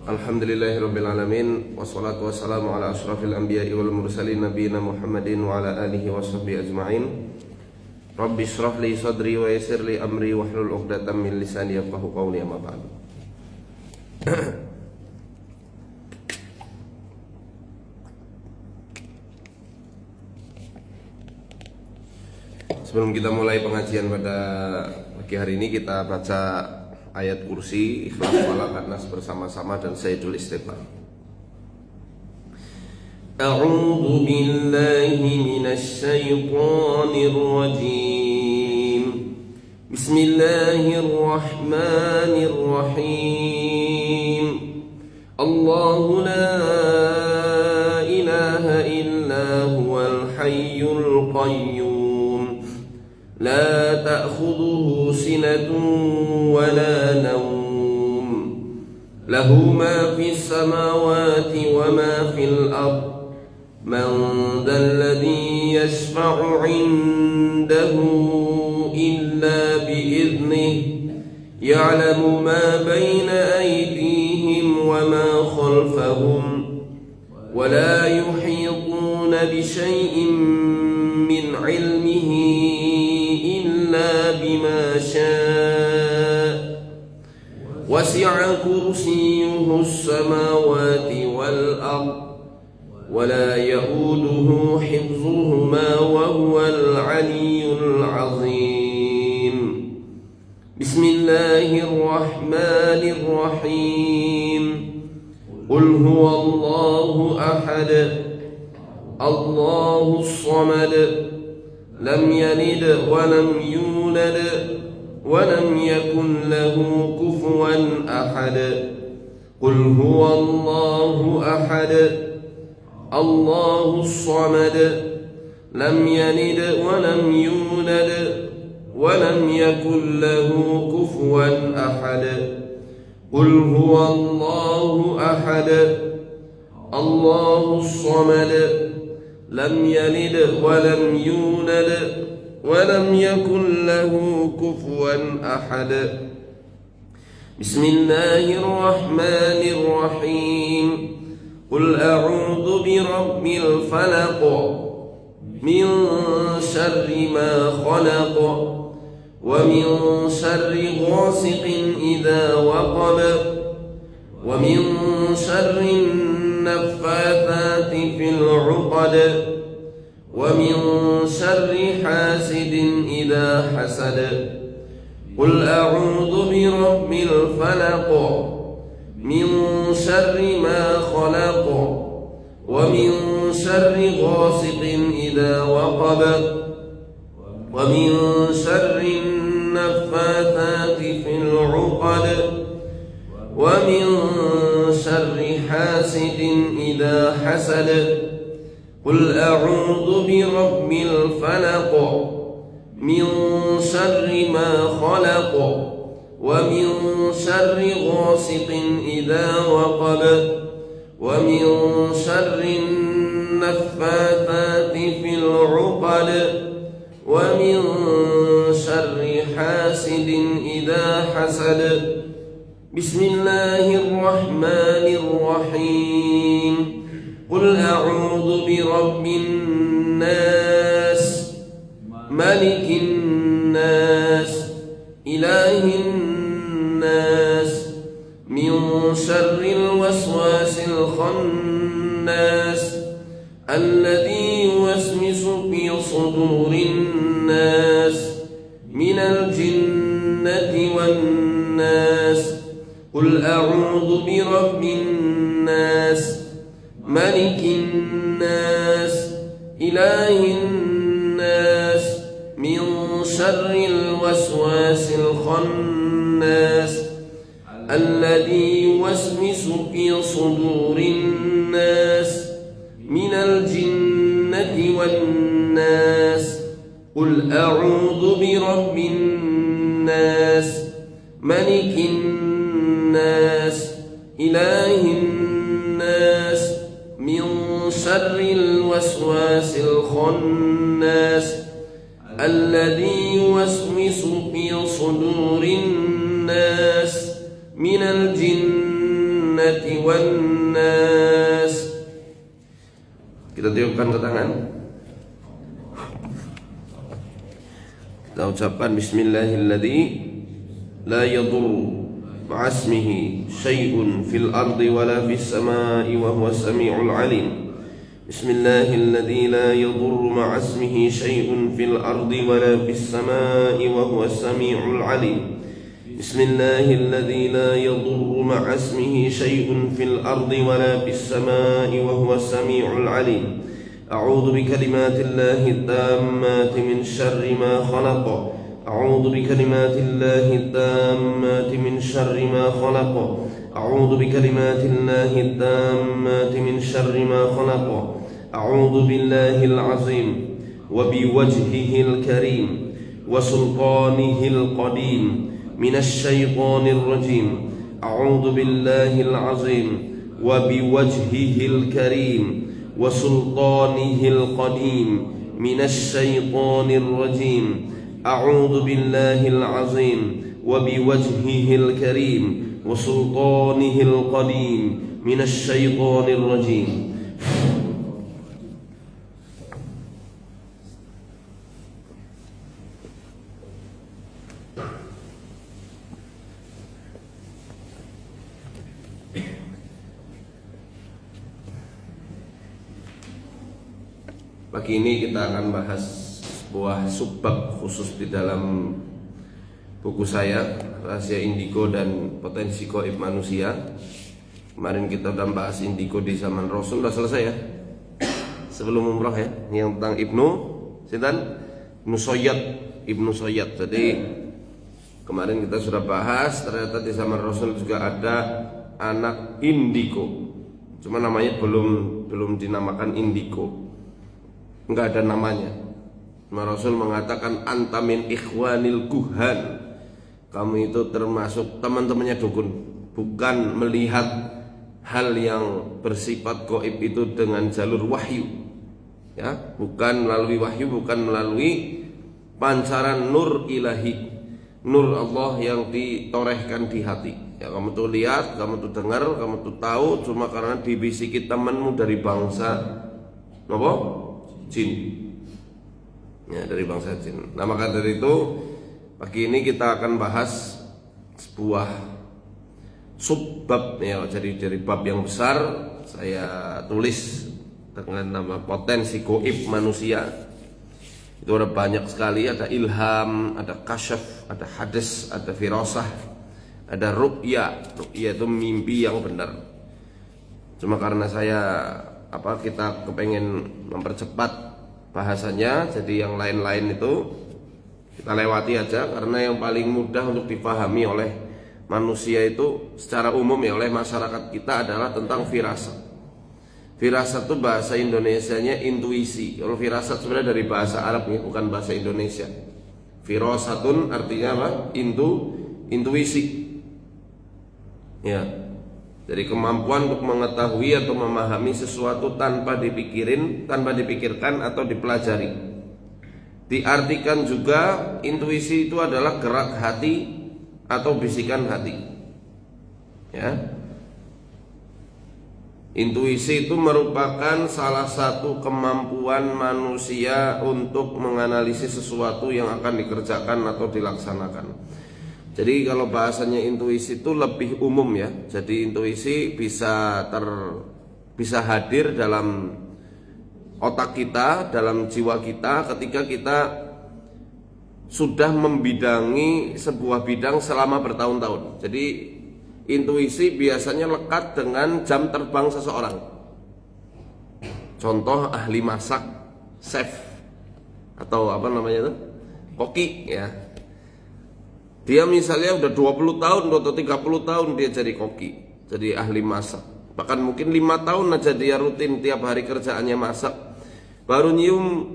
Alhamdulillahirabbil alamin wassalatu wassalamu ala asyrafil anbiya'i wal mursalin nabiyina Muhammadin wa ala alihi washabbihi ajmain. Rabbi shrah li sadri wa yassir li amri wahlul 'uqdatam min lisani yafqahu qawli, amma ba'd. Sebelum kita mulai pengajian pada pagi hari ini, kita baca ayat kursi, Ikhlas, Falaq, Nas bersama-sama dan Sayyidul Istighfar. A'udzu billahi minasy syaithanir rajim. Bismillahirrahmanirrahim. Allahu la ilaha illa huwal hayyul qayyum. لا تأخذه سنة ولا نوم له ما في السماوات وما في الأرض من ذا الذي يشفع عنده إلا بإذنه يعلم ما بين أيديهم وما خلفهم ولا يحيطون بشيء من علمه بما شاء وسع كرسيه السماوات والأرض ولا يؤوده حفظهما وهو العلي العظيم. بسم الله الرحمن الرحيم. قل هو الله أحد الله الصمد لم يلد ولم يولد ولم يكن له كفوا أحد. قل هو الله أحد الله الصمد لم يلد ولم يولد ولم يكن له كفوا أحد. قل هو الله أحد الله الصمد لم يلد ولم يولد ولم يكن له كفوا أحد. بسم الله الرحمن الرحيم. قل أعوذ برب الفلق من شر ما خلق ومن شر غاسق إذا وقب ومن شر النفاثات في العقد ومن شر حاسد إذا حسد. قل أعوذ برب الفلق من شر ما خلق ومن شر غاسق إذا وقب ومن شر النفاثات في العقد ومن شر حاسد إذا حسد. قل أعوذ برب الفلق من شر ما خلق ومن شر غاسق إذا وقب ومن شر النفاثات في العقد ومن شر حاسد إذا حسد. بسم الله الرحمن الرحيم. قل أعوذ برب الناس ملك الناس إله الناس من شر الوسواس الخناس الذي يوسوس في صدور الناس من الجنة والناس. قل أعوذ برب الناس ملك الناس إله الناس من شر الوسواس الخناس الذي يوسوس في صدور الناس من الجنة والناس. قل أعوذ برب الناس ملك الناس إله الناس من شر الوسواس الخناس الذي يوسوس في صدور الناس من الجنة Tunjukkan ke tangan. Kita ucapkan Bismillahilladzi la yadurru ma'asmihi syai'un fil ardi wala fis samai wa huwa samiul alim. Bismillahilladzi la yadurru ma'asmihi syai'un fil ardi wala fis samai wa huwa samiul alim. Bismillahilladzi la yadurru ma'asmihi syai'un fil ardi wala fis samai wa huwa samiul alim. A'udzu bikalimatillahi tammati min syarri ma khalaq. A'udzu bikalimatillahi tammati min syarri ma khalaq. A'udzu bikalimatillahi tammati min syarri ma khalaq. A'udzu billahil azim wa biwajhihil karim wa sultanihil qadim minasy syaithanir rajim. A'udzu billahil azim wa biwajhihil karim wa sultanihil qadim minasy syaithanir rajim. A'udzu billahil azim wa biwajhihil karim wa sultanihil qadim minasy syaithanir rajim. Pagi ini kita akan bahas sebuah subbab khusus di dalam buku saya, Rahasia Indigo dan Potensi Gaib Manusia. Kemarin kita udah bahas indigo di zaman Rasul, udah selesai ya. Sebelum umroh ya, yang tentang Ibnu Soyyad. Jadi kemarin kita sudah bahas, ternyata di zaman Rasul juga ada anak indigo. Cuma namanya belum dinamakan indigo. Enggak ada namanya. Rasul mengatakan anta min ikhwanil kuhan. Kamu itu termasuk teman-temannya dukun. Bukan melihat hal yang bersifat gaib itu dengan jalur wahyu. Ya, bukan melalui wahyu, bukan melalui pancaran nur ilahi. Nur Allah yang ditorehkan di hati. Ya, kamu tuh lihat, kamu tuh dengar, kamu tuh tahu cuma karena dibisiki temanmu dari bangsa apa? Jin. Ya, dari bangsa jin. Nah, maka dari itu pagi ini kita akan bahas sebuah subbab ya, jadi dari bab yang besar saya tulis dengan nama Potensi Gaib Manusia. Itu ada banyak sekali, ada ilham, ada kasyaf, ada hadis, ada firasah, ada ru'ya. Ru'ya itu mimpi yang benar. Cuma karena kita kepengen mempercepat bahasanya, jadi yang lain-lain itu kita lewati aja, karena yang paling mudah untuk dipahami oleh manusia itu secara umum ya, oleh masyarakat kita adalah tentang firasat. Firasat itu bahasa Indonesianya intuisi. Kalau firasat sebenarnya dari bahasa Arab ya, bukan bahasa Indonesia. Firasatun artinya apa? Intuisi. Ya. Jadi kemampuan untuk mengetahui atau memahami sesuatu tanpa dipikirkan atau dipelajari. Diartikan juga intuisi itu adalah gerak hati atau bisikan hati. Ya. Intuisi itu merupakan salah satu kemampuan manusia untuk menganalisis sesuatu yang akan dikerjakan atau dilaksanakan. Jadi kalau bahasanya intuisi itu lebih umum ya. Jadi intuisi bisa hadir dalam otak kita, dalam jiwa kita ketika kita sudah membidangi sebuah bidang selama bertahun-tahun. Jadi intuisi biasanya lekat dengan jam terbang seseorang. Contoh ahli masak, chef atau apa namanya itu? Koki ya. Dia misalnya udah 20 tahun atau 30 tahun dia jadi koki, jadi ahli masak. Bahkan mungkin 5 tahun aja dia rutin tiap hari kerjaannya masak. Baru nyium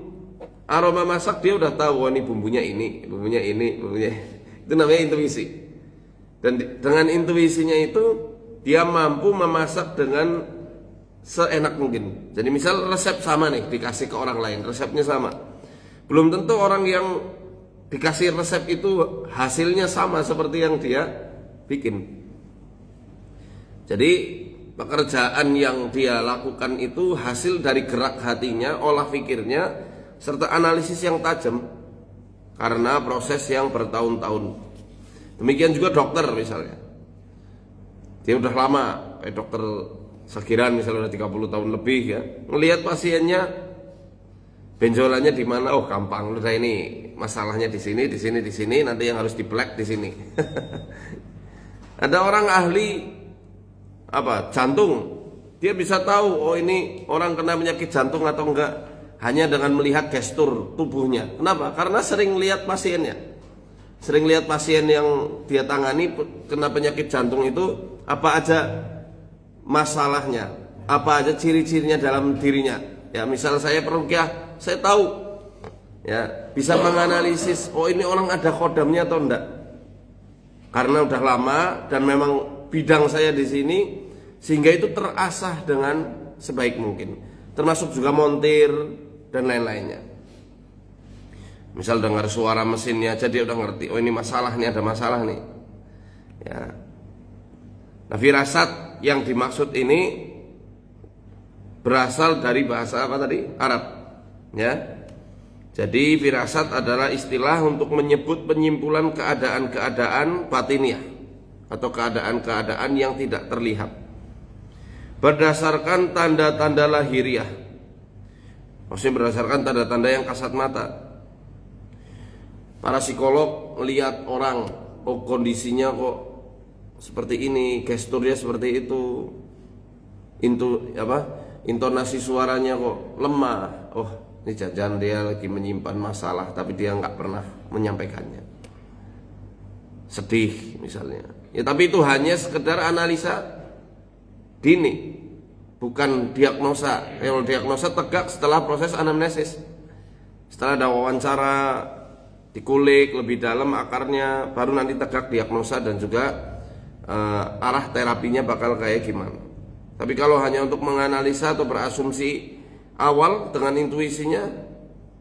aroma masak dia udah tahu, ini bumbunya ini. Itu namanya intuisi. Dan dengan intuisinya itu dia mampu memasak dengan seenak mungkin. Jadi misal resep sama nih dikasih ke orang lain, resepnya sama. Belum tentu orang yang dikasih resep itu hasilnya sama seperti yang dia bikin. Jadi pekerjaan yang dia lakukan itu hasil dari gerak hatinya, olah pikirnya, serta analisis yang tajam karena proses yang bertahun-tahun. Demikian juga dokter misalnya, dia udah lama kayak dokter Sekiran misalnya udah 30 tahun lebih ya, ngelihat pasiennya benjolannya di mana, oh gampang, udah ini masalahnya di sini, di sini, di sini, nanti yang harus di-plek di sini. Ada orang ahli jantung, dia bisa tahu oh ini orang kena penyakit jantung atau enggak hanya dengan melihat gestur tubuhnya. Kenapa? Karena sering lihat pasiennya, sering lihat pasien yang dia tangani kena penyakit jantung itu apa aja masalahnya, apa aja ciri-cirinya dalam dirinya. Ya, misal saya peruqyah, saya tahu ya, bisa menganalisis oh ini orang ada khodamnya atau enggak. Karena udah lama dan memang bidang saya di sini, sehingga itu terasah dengan sebaik mungkin. Termasuk juga montir dan lain-lainnya. Misal dengar suara mesinnya aja dia udah ngerti, oh ini masalah nih, ada masalah nih. Ya. Nah, firasat yang dimaksud ini berasal dari bahasa apa tadi? Arab. Ya. Jadi firasat adalah istilah untuk menyebut penyimpulan keadaan-keadaan batiniah atau keadaan-keadaan yang tidak terlihat berdasarkan tanda-tanda lahiriah. Maksudnya berdasarkan tanda-tanda yang kasat mata. Para psikolog melihat orang, oh kondisinya kok seperti ini, gesturnya seperti itu, intonasi suaranya kok lemah. Oh, ini jangan dia lagi menyimpan masalah tapi dia nggak pernah menyampaikannya. Sedih misalnya. Ya tapi itu hanya sekedar analisa dini, bukan diagnosa. Kalau diagnosa tegak setelah proses anamnesis. Setelah ada wawancara, dikulik lebih dalam akarnya, baru nanti tegak diagnosa dan juga arah terapinya bakal kayak gimana. Tapi kalau hanya untuk menganalisa atau berasumsi awal dengan intuisinya,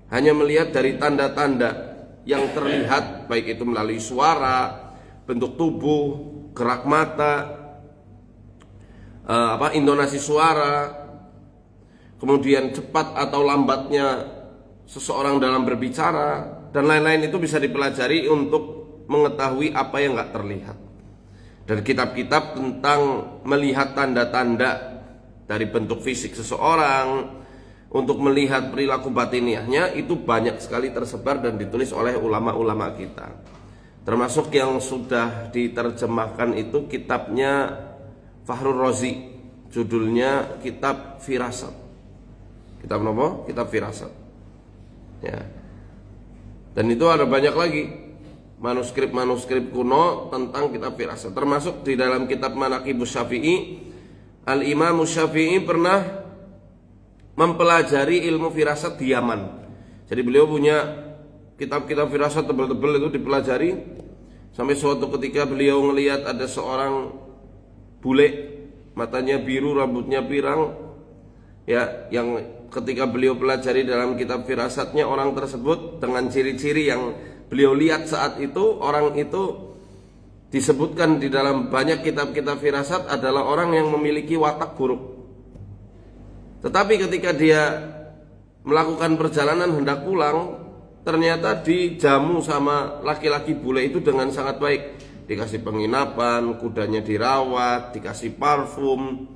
hanya melihat dari tanda-tanda yang terlihat, baik itu melalui suara, bentuk tubuh, gerak mata, intonasi suara, kemudian cepat atau lambatnya seseorang dalam berbicara dan lain-lain, itu bisa dipelajari untuk mengetahui apa yang nggak terlihat. Dan kitab-kitab tentang melihat tanda-tanda dari bentuk fisik seseorang untuk melihat perilaku batiniahnya itu banyak sekali tersebar dan ditulis oleh ulama-ulama kita. Termasuk yang sudah diterjemahkan itu kitabnya Fakhrur Razi, judulnya Kitab Firasat. Kitab apa? Kitab Firasat. Ya. Dan itu ada banyak lagi manuskrip-manuskrip kuno tentang kitab firasat. Termasuk di dalam kitab Manaqibus Syafi'i, Al-Imam Syafi'i pernah mempelajari ilmu firasat di Yaman. Jadi beliau punya kitab-kitab firasat tebal-tebal itu dipelajari. Sampai suatu ketika beliau melihat ada seorang bule, matanya biru, rambutnya pirang, ya, yang ketika beliau pelajari dalam kitab firasatnya, orang tersebut dengan ciri-ciri yang beliau lihat saat itu, orang itu disebutkan di dalam banyak kitab-kitab firasat adalah orang yang memiliki watak buruk. Tetapi ketika dia melakukan perjalanan hendak pulang, ternyata dijamu sama laki-laki bule itu dengan sangat baik. Dikasih penginapan, kudanya dirawat, dikasih parfum,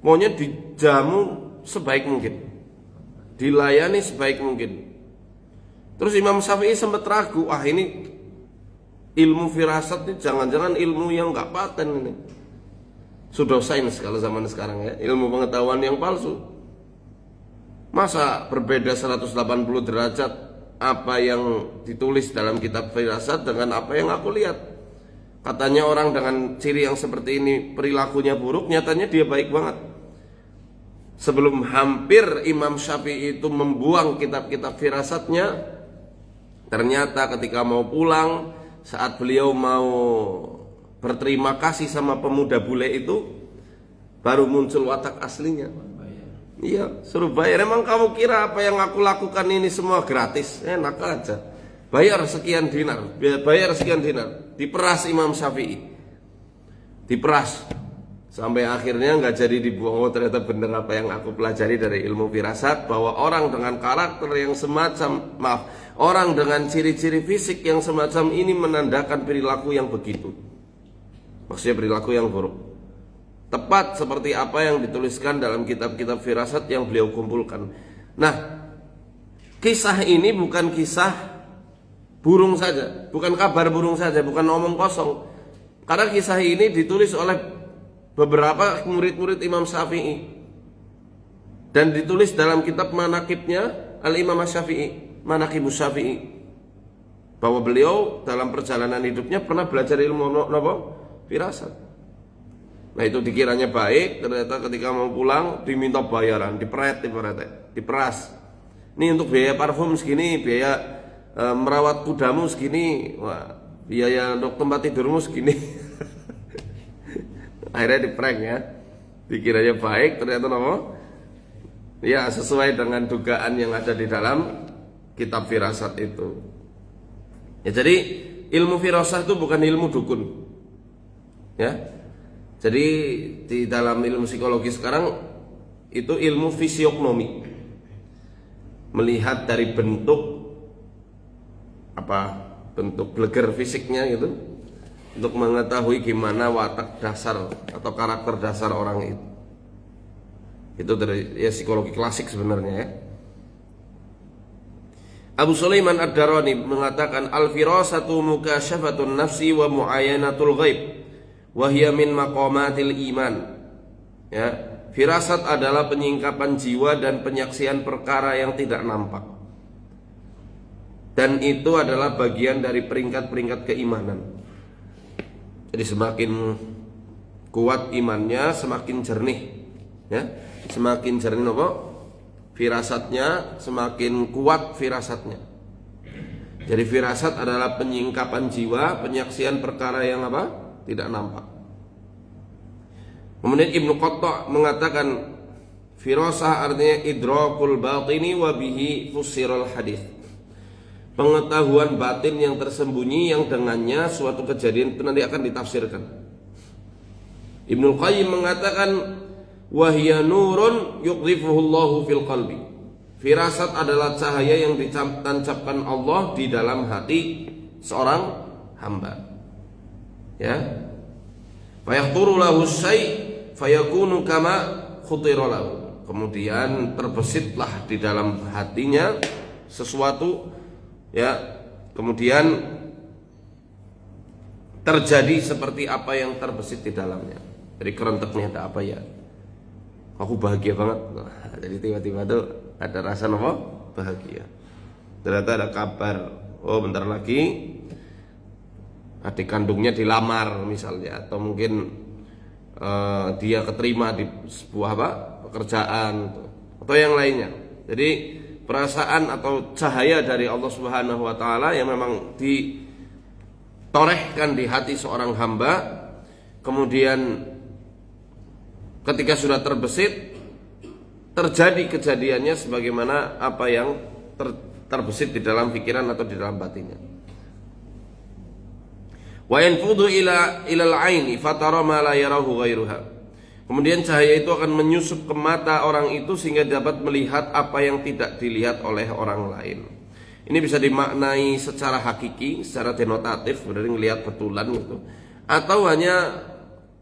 maunya dijamu sebaik mungkin, dilayani sebaik mungkin. Terus Imam Syafi'i sempat ragu, ini ilmu firasat ini jangan-jangan ilmu yang nggak paten ini, pseudosains kalau zaman sekarang ya, ilmu pengetahuan yang palsu. Masa berbeda 180 derajat apa yang ditulis dalam kitab firasat dengan apa yang aku lihat. Katanya orang dengan ciri yang seperti ini perilakunya buruk, nyatanya dia baik banget. Sebelum hampir Imam Syafi'i itu membuang kitab-kitab firasatnya, ternyata ketika mau pulang, saat beliau mau berterima kasih sama pemuda bule itu, baru muncul watak aslinya. Iya, suruh bayar. Emang kamu kira apa yang aku lakukan ini semua gratis? Enak aja. Bayar sekian dinar, bayar sekian dinar. Diperas Imam Syafi'i. Diperas Sampai akhirnya nggak jadi dibuang. Oh, ternyata benar apa yang aku pelajari dari ilmu firasat, bahwa orang dengan karakter yang semacam, orang dengan ciri-ciri fisik yang semacam ini menandakan perilaku yang begitu. Maksudnya perilaku yang buruk. Tepat seperti apa yang dituliskan dalam kitab-kitab firasat yang beliau kumpulkan. Nah, kisah ini bukan kisah burung saja, bukan kabar burung saja, bukan omong kosong. Karena kisah ini ditulis oleh beberapa murid-murid Imam Syafi'i dan ditulis dalam kitab manakibnya Al-Imam Syafi'i, Manakibus Syafi'i, bahwa beliau dalam perjalanan hidupnya pernah belajar ilmu firasat. Nah, itu dikiranya baik, ternyata ketika mau pulang diminta bayaran, diperas. Ini untuk biaya parfum segini, biaya merawat kudamu segini, wah, biaya untuk tempat tidurmu segini. Akhirnya diprank ya. Dikiranya baik, ternyata ya sesuai dengan dugaan yang ada di dalam kitab firasat itu. Ya, jadi ilmu firasat itu bukan ilmu dukun. Ya. Jadi di dalam ilmu psikologi sekarang itu ilmu fisiognomi. Melihat dari bentuk bentuk bleger fisiknya gitu, untuk mengetahui gimana watak dasar atau karakter dasar orang itu. Itu dari psikologi klasik sebenarnya ya. Abu Sulaiman Ad-Darani mengatakan al-firasatu mukasyafatun nafsi wa muayyanatul ghaib wa hiya min maqamatil iman. Ya, firasat adalah penyingkapan jiwa dan penyaksian perkara yang tidak nampak. Dan itu adalah bagian dari peringkat-peringkat keimanan. Jadi semakin kuat imannya, semakin jernih, ya, semakin jernih firasatnya, semakin kuat firasatnya. Jadi firasat adalah penyingkapan jiwa, penyaksian perkara yang tidak nampak. Kemudian Ibnu Qatta mengatakan firasah artinya idrakul batini wa bihi fussiral hadis. Pengetahuan batin yang tersembunyi yang dengannya suatu kejadian itu nanti akan ditafsirkan. Ibnu Qayyim mengatakan wahya nurun yuqdhifuhullahu fil qalbi. Firasat adalah cahaya yang ditancapkan Allah di dalam hati seorang hamba. Ya. Fayahturu lahu syai' fayakunu kama khutira lahu. Kemudian terbesitlah di dalam hatinya sesuatu, ya, kemudian terjadi seperti apa yang terbesit di dalamnya. Dari kerenteknya ada apa ya? Aku bahagia banget. Nah, jadi tiba-tiba tuh ada rasa bahagia. Ternyata ada kabar, oh bentar lagi adik kandungnya dilamar misalnya, atau mungkin dia keterima di sebuah pekerjaan atau yang lainnya. Jadi perasaan atau cahaya dari Allah Subhanahu wa taala yang memang ditorehkan di hati seorang hamba, kemudian ketika sudah terbesit terjadi kejadiannya sebagaimana apa yang terbesit di dalam pikiran atau di dalam batinnya. Wa yanfudu ila al-aini fatara ma la yarahu ghairuha. Kemudian cahaya itu akan menyusup ke mata orang itu sehingga dapat melihat apa yang tidak dilihat oleh orang lain. Ini bisa dimaknai secara hakiki, secara denotatif, berarti ngelihat betulan gitu, atau hanya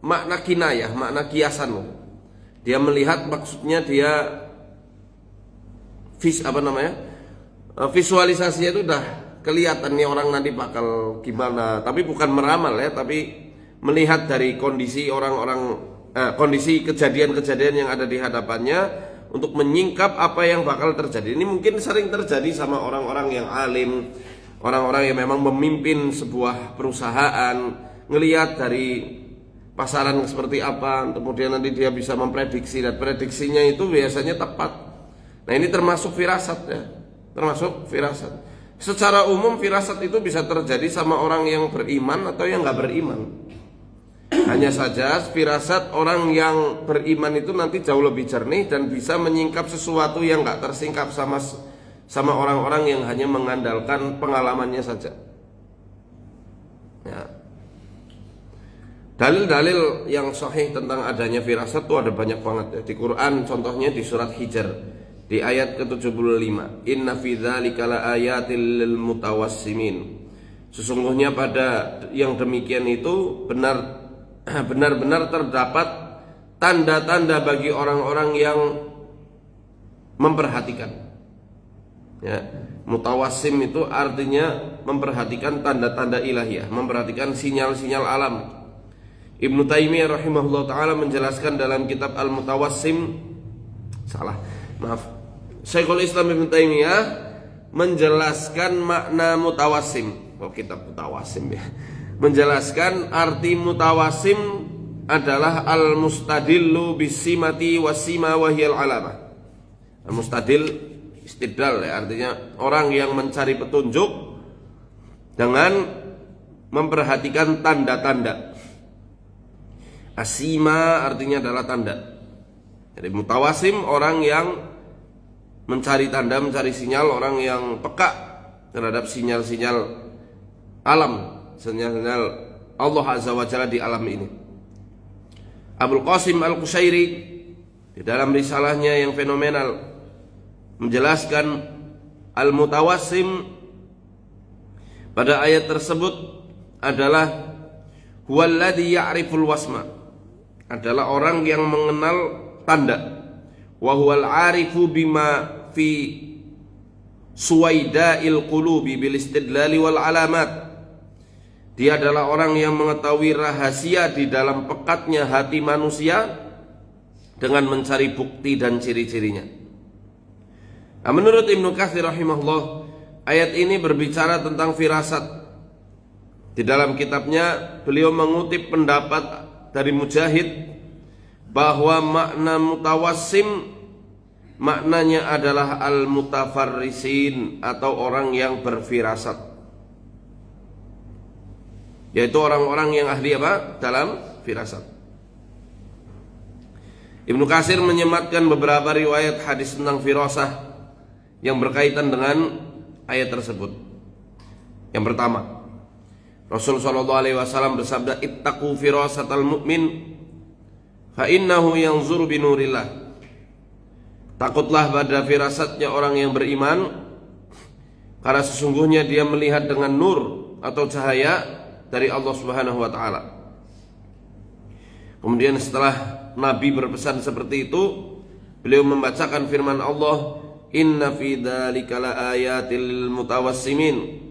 makna kinayah, makna kiasan. Dia melihat, maksudnya dia visualisasinya itu udah kelihatan nih orang nanti bakal gimana, tapi bukan meramal ya, tapi melihat dari kondisi orang-orang, kondisi kejadian-kejadian yang ada di hadapannya untuk menyingkap apa yang bakal terjadi. Ini mungkin sering terjadi sama orang-orang yang alim, orang-orang yang memang memimpin sebuah perusahaan, ngelihat dari pasaran seperti apa, kemudian nanti dia bisa memprediksi, dan prediksinya itu biasanya tepat. Nah, ini termasuk firasat ya, termasuk firasat. Secara umum firasat itu bisa terjadi sama orang yang beriman atau yang nggak beriman. Hanya saja firasat orang yang beriman itu nanti jauh lebih jernih dan bisa menyingkap sesuatu yang nggak tersingkap sama orang-orang yang hanya mengandalkan pengalamannya saja. Ya. Dalil-dalil yang sahih tentang adanya firasat itu ada banyak banget ya. Di Quran contohnya di surat Hijr di ayat ke-75. Inna fi dzalika laayatil lil mutawassimin. Sesungguhnya pada yang demikian itu benar-benar terdapat tanda-tanda bagi orang-orang yang memperhatikan. Ya, mutawassim itu artinya memperhatikan tanda-tanda ilahiyah, memperhatikan sinyal-sinyal alam. Ibnu Taimiyah rahimahullah ta'ala menjelaskan dalam kitab Al-Mutawassim, Syekhul Islam Ibnu Taimiyah menjelaskan makna mutawassim. Kitab Mutawassim ya. Menjelaskan arti mutawassim adalah al-mustadillu bisimati wasima wahiyal alamah. Al-mustadil istidlal ya, artinya orang yang mencari petunjuk dengan memperhatikan tanda-tanda. Asima artinya adalah tanda. Jadi mutawasim orang yang mencari tanda, mencari sinyal, orang yang peka terhadap sinyal-sinyal alam, sinyal-sinyal Allah Azza wa Jalla di alam ini. Abul Qasim Al-Qushairi di dalam risalahnya yang fenomenal menjelaskan al-mutawassim pada ayat tersebut adalah huwallazi ya'riful wasma, adalah orang yang mengenal tanda, wa huwal 'arifu bima fi suwaida'il qulubi bil istidlali wal alamat. Dia adalah orang yang mengetahui rahasia di dalam pekatnya hati manusia dengan mencari bukti dan ciri-cirinya. Nah, menurut Ibnu Katsir rahimahullah, ayat ini berbicara tentang firasat. Di dalam kitabnya beliau mengutip pendapat dari Mujahid bahwa makna mutawassim maknanya adalah al-mutafarrisin atau orang yang berfirasat, yaitu orang-orang yang ahli apa? Dalam firasat. Ibnu Katsir menyematkan beberapa riwayat hadis tentang firasah yang berkaitan dengan ayat tersebut. Yang pertama, Rasul sallallahu alaihi wasallam bersabda, ittaqu firasatal mu'min fa innahu yanzuru bi nurillah. Takutlah pada firasatnya orang yang beriman, karena sesungguhnya dia melihat dengan nur atau cahaya dari Allah Subhanahu wa taala. Kemudian setelah Nabi berpesan seperti itu, beliau membacakan firman Allah, inna fi dzalika laayatil mutawassimin.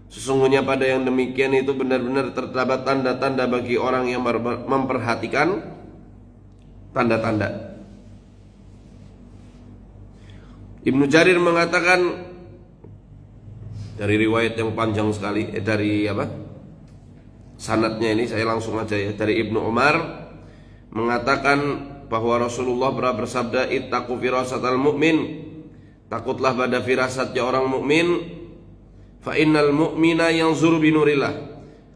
Sesungguhnya pada yang demikian itu benar-benar terdapat tanda-tanda bagi orang yang memperhatikan tanda-tanda. Ibnu Jarir mengatakan dari riwayat yang panjang sekali, dari apa? Sanadnya ini saya langsung aja ya, dari Ibnu Umar mengatakan bahwa Rasulullah pernah bersabda, ittaqu firasatal mu'min. Takutlah pada firasatnya orang mukmin. Fa innal mu'mina yanzuru bi nurillah.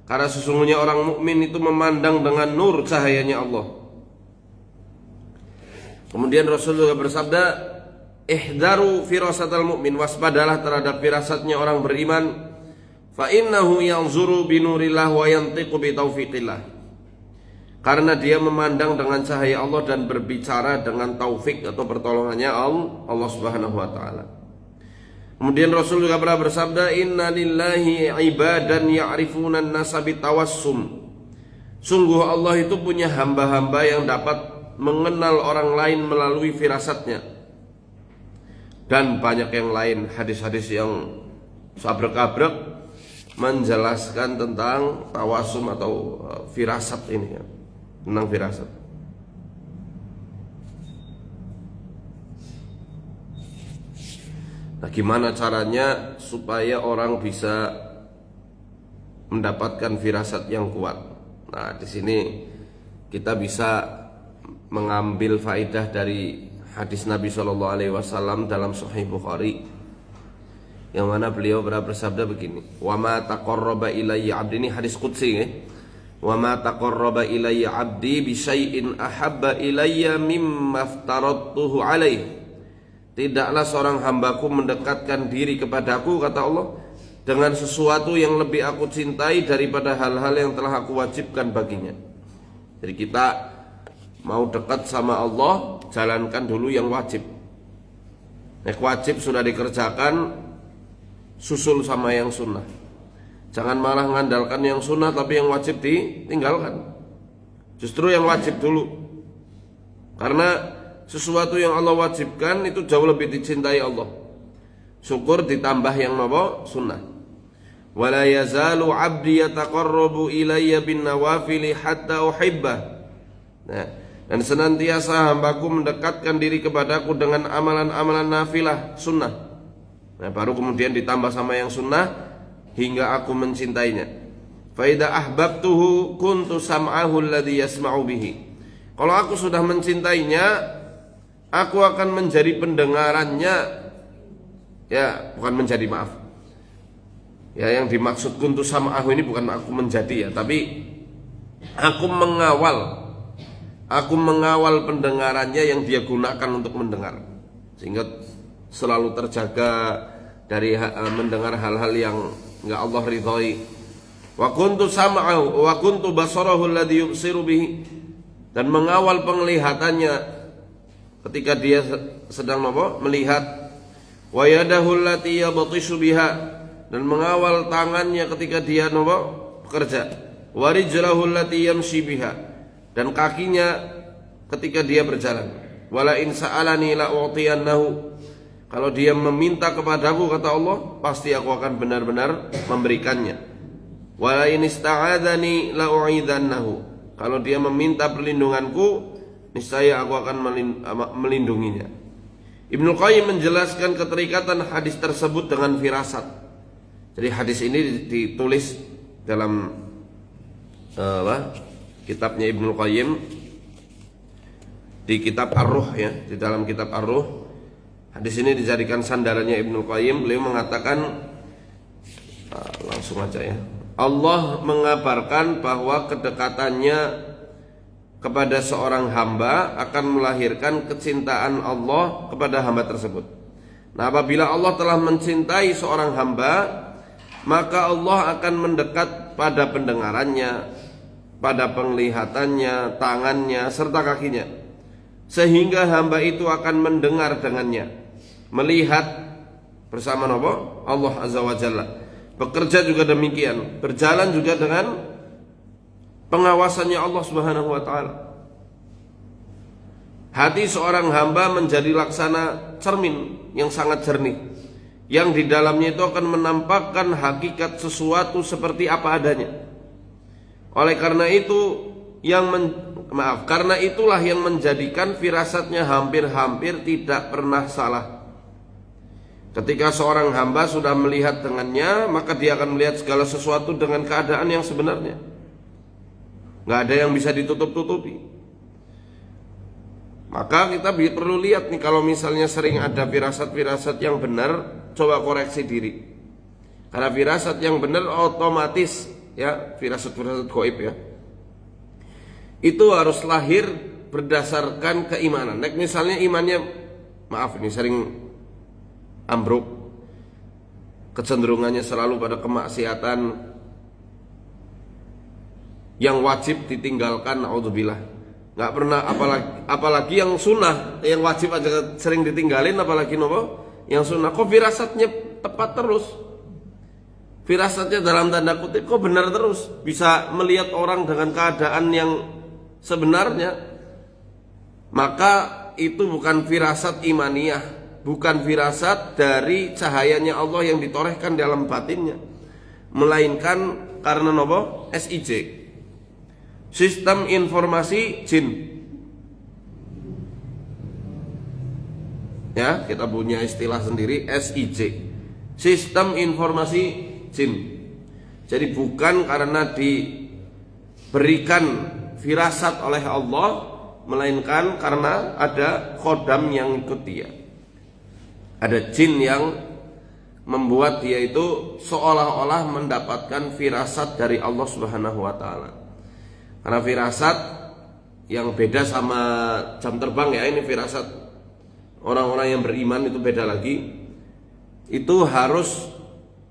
Karena sesungguhnya orang mukmin itu memandang dengan nur cahayanya Allah. Kemudian Rasul juga bersabda, ihdaru firasatal mu'min, waspadalah terhadap firasatnya orang beriman. Fa innahu yanzuru bi nurillah wa yantiqu bi taufiqillah. Karena dia memandang dengan cahaya Allah dan berbicara dengan taufik atau pertolongannya Allah Subhanahu wa taala. Kemudian Rasul juga pernah bersabda, inna lillahi ibadan ya'rifuna an-nasa bitawassum. Sungguh Allah itu punya hamba-hamba yang dapat mengenal orang lain melalui firasatnya. Dan banyak yang lain, hadis-hadis yang sabrek-abrek menjelaskan tentang tawassum atau firasat ini ya. Tentang firasat. Nah, gimana caranya supaya orang bisa mendapatkan firasat yang kuat? Nah, di sini kita bisa mengambil faidah dari hadis Nabi Shallallahu Alaihi Wasallam dalam Sahih Bukhari, yang mana beliau pernah bersabda begini, wa ma taqarraba ilayya abdi, ini hadis qudsi ya. Wa ma taqarraba ilayya abdi bi syai'in ahabba ilayya mimma aftaradtuhu alaihi. Tidaklah seorang hambaku mendekatkan diri kepadaku, kata Allah, dengan sesuatu yang lebih aku cintai daripada hal-hal yang telah aku wajibkan baginya. Jadi kita mau dekat sama Allah, jalankan dulu yang wajib. Wajib sudah dikerjakan, susul sama yang sunnah. Jangan malah mengandalkan yang sunnah tapi yang wajib ditinggalkan. Justru yang wajib dulu. Karena sesuatu yang Allah wajibkan itu jauh lebih dicintai Allah. Syukur ditambah yang sunnah. Wala yazalu 'abdi yataqarrabu ilayya bin nawafili hatta uhibbah. Nah, dan senantiasa hambaku mendekatkan diri kepadaku dengan amalan-amalan nafilah sunnah. Nah, baru kemudian ditambah sama yang sunnah hingga aku mencintainya. Fa idza ahbabtuhu kuntu sam'ahu alladhi yasma'u bihi. Kalau aku sudah mencintainya, aku akan menjadi pendengarannya. Ya, bukan menjadi, maaf. Ya, yang dimaksud kuntu sam'ahu ini bukan aku menjadi ya, tapi aku mengawal pendengarannya yang dia gunakan untuk mendengar, sehingga selalu terjaga dari mendengar hal-hal yang enggak Allah ridhoi. Wa kuntu sam'ahu wa kuntu basarahu alladhi yubsiru bihi, dan mengawal penglihatannya ketika dia sedang melihat. Wa yadahu allati yabtishu biha, dan mengawal tangannya ketika dia bekerja. Wa rijlahu allati yamshi biha, dan kakinya ketika dia berjalan. Wala in sa'alani la u'tiyannahu, kalau dia meminta kepadaku, kata Allah, pasti aku akan benar-benar memberikannya. Wala in ista'adzani la u'idzannahu, kalau dia meminta perlindunganku, niscaya aku akan melindunginya. Ibnu Qayyim menjelaskan keterikatan hadis tersebut dengan firasat. Jadi hadis ini ditulis dalam kitabnya Ibnu Qayyim, di kitab Ar-Ruh ya, di dalam kitab Ar-Ruh. Hadis ini dijadikan sandarannya Ibnu Qayyim. Beliau mengatakan, langsung aja ya, Allah mengabarkan bahwa kedekatannya kepada seorang hamba akan melahirkan kecintaan Allah kepada hamba tersebut. Nah, apabila Allah telah mencintai seorang hamba, maka Allah akan mendekat pada pendengarannya, pada penglihatannya, tangannya, serta kakinya, sehingga hamba itu akan mendengar dengannya, melihat bersama Allah Azza wa Jalla. Bekerja juga demikian, berjalan juga dengan pengawasannya Allah Subhanahu wa taala. Hati seorang hamba menjadi laksana cermin yang sangat jernih, yang di dalamnya itu akan menampakkan hakikat sesuatu seperti apa adanya. Oleh karena itu karena itulah yang menjadikan firasatnya hampir-hampir tidak pernah salah. Ketika seorang hamba sudah melihat dengannya, maka dia akan melihat segala sesuatu dengan keadaan yang sebenarnya. Nggak ada yang bisa ditutup-tutupi. Maka kita perlu lihat nih, kalau misalnya sering ada firasat-firasat yang benar, coba koreksi diri. Karena firasat yang benar otomatis ya, firasat-firasat gaib ya, itu harus lahir berdasarkan keimanan. Misalnya imannya, maaf ini sering ambruk, kecenderungannya selalu pada kemaksiatan, yang wajib ditinggalkan, naudzubillah. Nggak pernah, apalagi yang sunnah, yang wajib aja sering ditinggalin, apalagi yang sunnah. Kok firasatnya tepat terus, firasatnya dalam tanda kutip kok benar terus, bisa melihat orang dengan keadaan yang sebenarnya. Maka itu bukan firasat imaniyah, bukan firasat dari cahayanya Allah yang ditorehkan dalam batinnya, melainkan karena SIJ, sistem informasi jin. Ya, kita punya istilah sendiri, SIJ, sistem informasi jin. Jadi bukan karena diberikan firasat oleh Allah, melainkan karena ada khodam yang ikut dia. Ada jin yang membuat dia itu seolah-olah mendapatkan firasat dari Allah Subhanahu wa taala. Karena firasat yang beda sama jam terbang ya, ini firasat orang-orang yang beriman itu beda lagi. Itu harus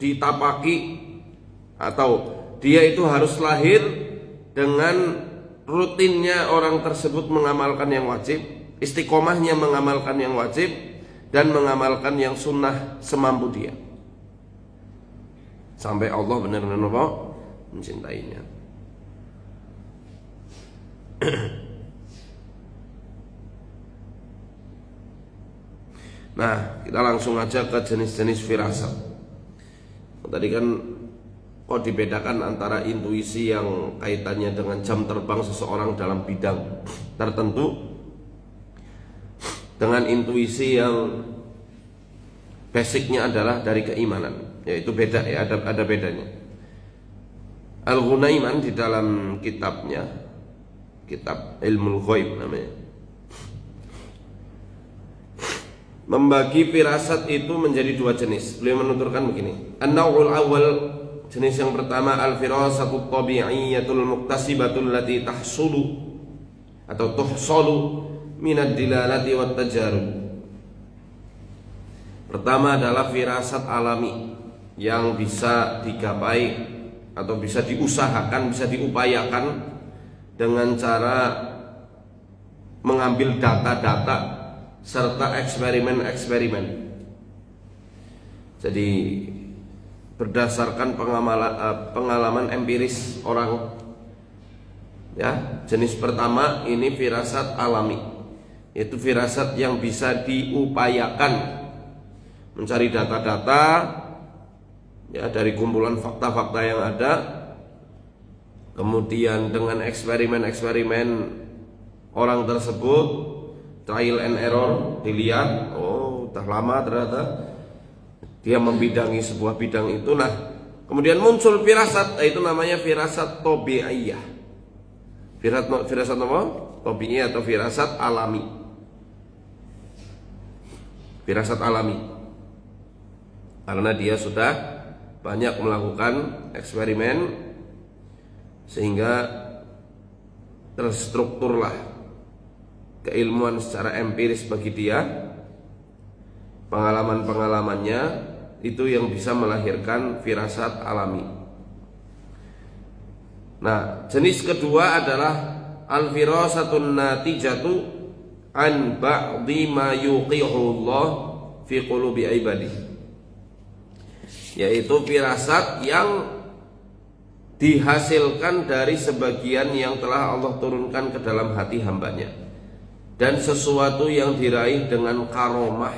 ditapaki, atau dia itu harus lahir dengan rutinnya orang tersebut mengamalkan yang wajib, istiqomahnya mengamalkan yang wajib, dan mengamalkan yang sunnah semampu dia, sampai Allah benar-benar mencintainya. Nah, kita langsung aja ke jenis-jenis firasat. Tadi kan kok dibedakan antara intuisi yang kaitannya dengan jam terbang seseorang dalam bidang tertentu dengan intuisi yang basicnya adalah dari keimanan, yaitu beda ya, ada bedanya. Al-Ghunaiman di dalam kitabnya, kitab Ilmul Ghaib namanya, membagi firasat itu menjadi dua jenis. Beliau menuturkan begini: an-naw'ul awal, jenis yang pertama, al-firasatut tabi'iyyatul muktasibatul lati tahsulu atau tuhsalu minad dilalati wat tajarub. Pertama adalah firasat alami yang bisa digapai atau bisa diusahakan, bisa diupayakan dengan cara mengambil data-data serta eksperimen-eksperimen. Jadi berdasarkan pengalaman empiris orang. Ya, jenis pertama ini firasat alami, yaitu firasat yang bisa diupayakan, mencari data-data ya dari kumpulan fakta-fakta yang ada, kemudian dengan eksperimen-eksperimen orang tersebut, trial and error, dilihat, oh udah lama ternyata dia membidangi sebuah bidang itu. Nah, kemudian muncul firasat, itu namanya firasat tabi'iyah. Firasat apa? Tabi'iyah atau firasat alami. Firasat alami, karena dia sudah banyak melakukan eksperimen sehingga terstrukturlah keilmuan secara empiris bagi dia. Pengalaman-pengalamannya itu yang bisa melahirkan firasat alami. Nah, jenis kedua adalah al-firasatun natijatu an ba'di ma yuqihu Allah fi qulubi ibadihi, yaitu firasat yang dihasilkan dari sebagian yang telah Allah turunkan ke dalam hati hambanya, dan sesuatu yang diraih dengan karomah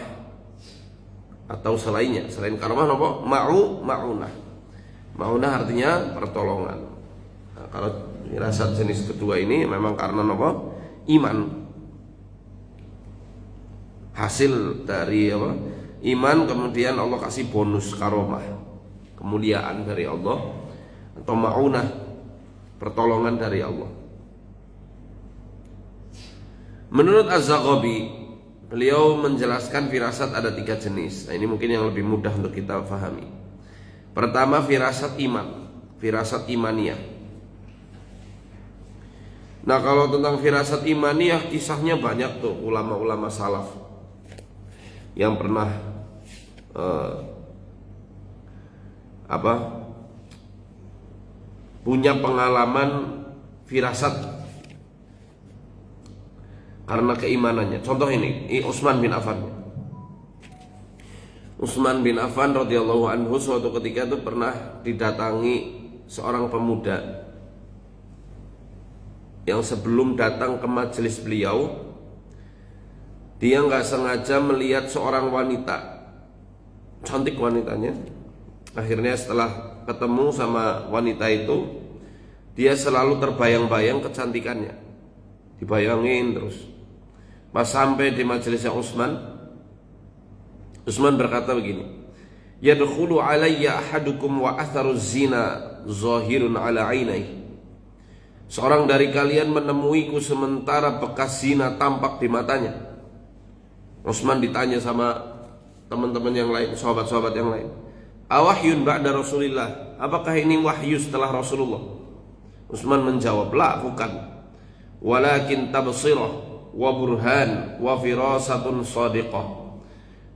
atau selainnya. Selain karomah apa? Ma'unah. Ma'unah artinya pertolongan. Nah, kalau firasat jenis kedua ini memang karena apa? Iman. Hasil dari apa? Iman, kemudian Allah kasih bonus karomah, kemuliaan dari Allah, atau ma'unah, pertolongan dari Allah. Menurut Az-Zaghabi, beliau menjelaskan firasat ada 3 jenis. Nah, ini mungkin yang lebih mudah untuk kita pahami. Pertama, firasat iman, firasat imaniyah. Nah, kalau tentang firasat imaniyah, kisahnya banyak tuh ulama-ulama salaf yang pernah punya pengalaman firasat karena keimanannya. Contoh ini Utsman bin Affan. Utsman bin Affan radhiyallahu anhu suatu ketika itu pernah didatangi seorang pemuda yang sebelum datang ke majelis beliau, dia nggak sengaja melihat seorang wanita, cantik wanitanya. Akhirnya setelah ketemu sama wanita itu, dia selalu terbayang-bayang kecantikannya, dibayangin terus. Pas sampai di majelisnya Utsman berkata begini: "Yadkhulu alayya ahadukum wa atharu zina zahirun ala ainaihi." Seorang dari kalian menemuiku sementara bekas zina tampak di matanya. Utsman ditanya sama teman-teman yang lain, sahabat-sahabat yang lain, "Awahyun ba'da Rasulillah?" Apakah ini wahyu setelah Rasulullah? Utsman menjawab, "La, bukan. Walakin tabsirah wa burhan wa firasatun shadiqah."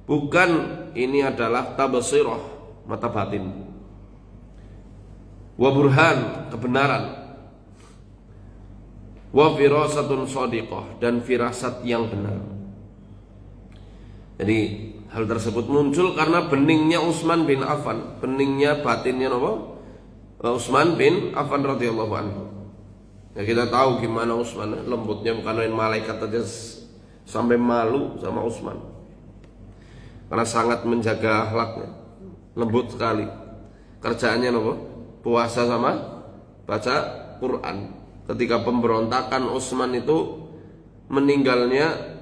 Bukan, ini adalah tabsirah, mata batin, wa burhan, kebenaran, wa firasatun shadiqah, dan firasat yang benar. Jadi hal tersebut muncul karena beningnya Utsman bin Affan, beningnya batinnya Utsman bin Affan radhiyallahu anhu. Ya, kita tahu gimana Utsman, lembutnya, bukan main malaikat aja sampai malu sama Utsman. Karena sangat menjaga akhlaknya, lembut sekali. Kerjaannya puasa sama baca Quran. Ketika pemberontakan Utsman itu meninggalnya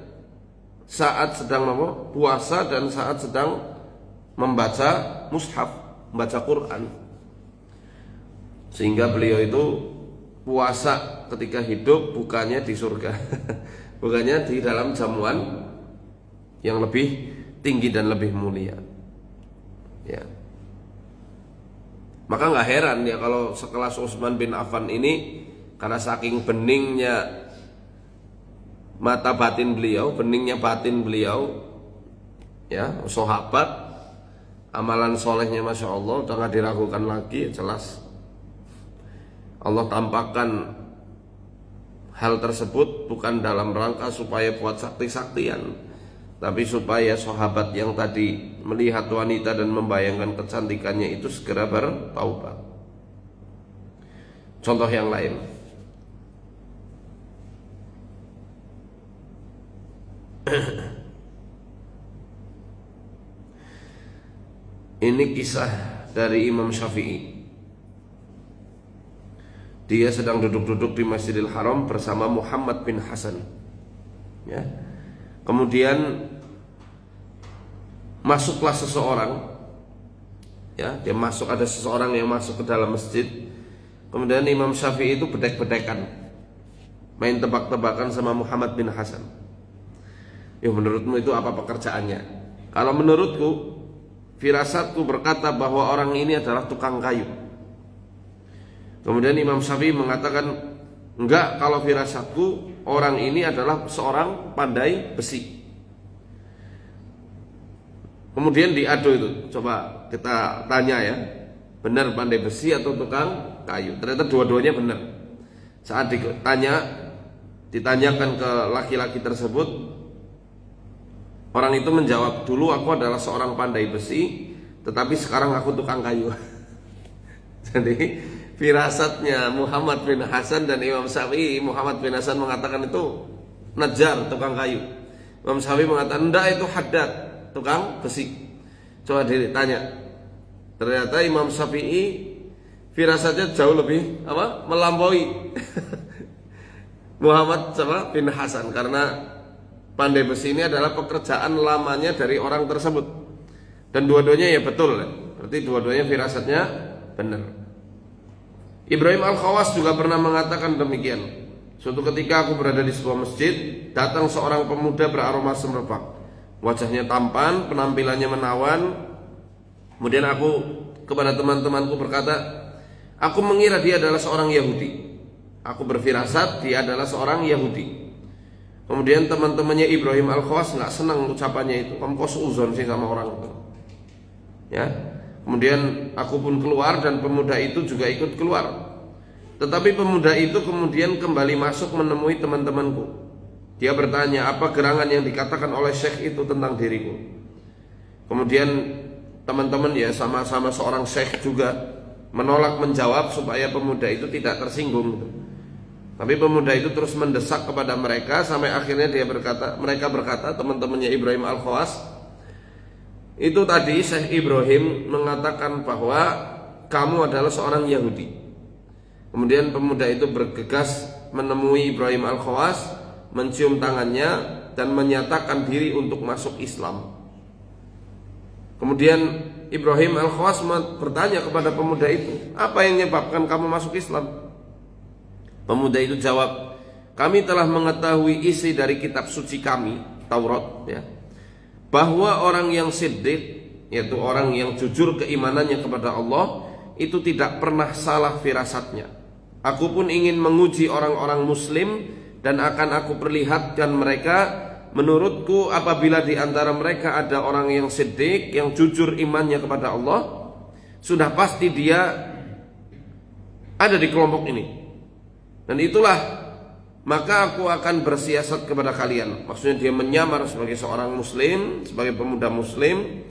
saat sedang puasa dan saat sedang membaca mushaf, membaca Quran. Sehingga beliau itu puasa ketika hidup bukannya di surga, bukannya di dalam jamuan yang lebih tinggi dan lebih mulia. Ya. Maka nggak heran ya kalau sekelas Utsman bin Affan ini, karena saking beningnya mata batin beliau, beningnya batin beliau, ya, sahabat, amalan solehnya masya Allah udah nggak diragukan lagi, jelas. Allah tampakkan hal tersebut bukan dalam rangka supaya buat sakti-saktian, tapi supaya sahabat yang tadi melihat wanita dan membayangkan kecantikannya itu segera bertaubat. Contoh yang lain, ini kisah dari Imam Syafi'i. Dia sedang duduk-duduk di Masjidil Haram bersama Muhammad bin Hasan. Ya. Kemudian masuklah seseorang. Ya, ada seseorang yang masuk ke dalam masjid. Kemudian Imam Syafi'i itu bedek-bedekan, main tebak-tebakan sama Muhammad bin Hasan. Ya, menurutmu itu apa pekerjaannya? Kalau menurutku, firasatku berkata bahwa orang ini adalah tukang kayu. Kemudian Imam Syafi'i mengatakan, enggak, kalau firasatku orang ini adalah seorang pandai besi. Kemudian diadu itu, coba kita tanya ya, benar pandai besi atau tukang kayu? Ternyata dua-duanya benar. Saat ditanyakan ke laki-laki tersebut, orang itu menjawab, dulu aku adalah seorang pandai besi, tetapi sekarang aku tukang kayu. Jadi firasatnya Muhammad bin Hasan dan Imam Syafi'i, Muhammad bin Hasan mengatakan itu Najjar, tukang kayu. Imam Syafi'i mengatakan enggak, itu Haddad, tukang besi. Coba ditanya. Ternyata Imam Syafi'i firasatnya jauh lebih melampaui Muhammad bin Hasan, karena pandai besi ini adalah pekerjaan lamanya dari orang tersebut. Dan dua-duanya ya betul, berarti dua-duanya firasatnya benar. Ibrahim Al-Khawas juga pernah mengatakan demikian. Suatu ketika aku berada di sebuah masjid, datang seorang pemuda beraroma semerbak. Wajahnya tampan, penampilannya menawan. Kemudian aku kepada teman-temanku berkata, aku mengira dia adalah seorang Yahudi. Aku berfirasat dia adalah seorang Yahudi. Kemudian teman-temannya Ibrahim Al-Khawas nggak senang ucapannya itu. Kamu kok seuzon sih sama orang itu? Ya. Kemudian aku pun keluar dan pemuda itu juga ikut keluar. Tetapi pemuda itu kemudian kembali masuk menemui teman-temanku. Dia bertanya, apa gerangan yang dikatakan oleh syekh itu tentang diriku? Kemudian teman-teman ya sama-sama seorang syekh juga menolak menjawab supaya pemuda itu tidak tersinggung. Tapi pemuda itu terus mendesak kepada mereka sampai akhirnya mereka berkata, teman-temannya Ibrahim Al-Khawas, itu tadi Syekh Ibrahim mengatakan bahwa kamu adalah seorang Yahudi. Kemudian pemuda itu bergegas menemui Ibrahim Al-Khawas, mencium tangannya dan menyatakan diri untuk masuk Islam. Kemudian Ibrahim Al-Khawas bertanya kepada pemuda itu, apa yang menyebabkan kamu masuk Islam? Pemuda itu jawab, kami telah mengetahui isi dari kitab suci kami, Taurat, ya, bahwa orang yang siddiq, yaitu orang yang jujur keimanannya kepada Allah, itu tidak pernah salah firasatnya. Aku pun ingin menguji orang-orang muslim dan akan aku perlihatkan mereka. Menurutku apabila di antara mereka ada orang yang siddiq, yang jujur imannya kepada Allah, sudah pasti dia ada di kelompok ini. Dan itulah maka aku akan bersiasat kepada kalian. Maksudnya dia menyamar sebagai seorang muslim, sebagai pemuda muslim.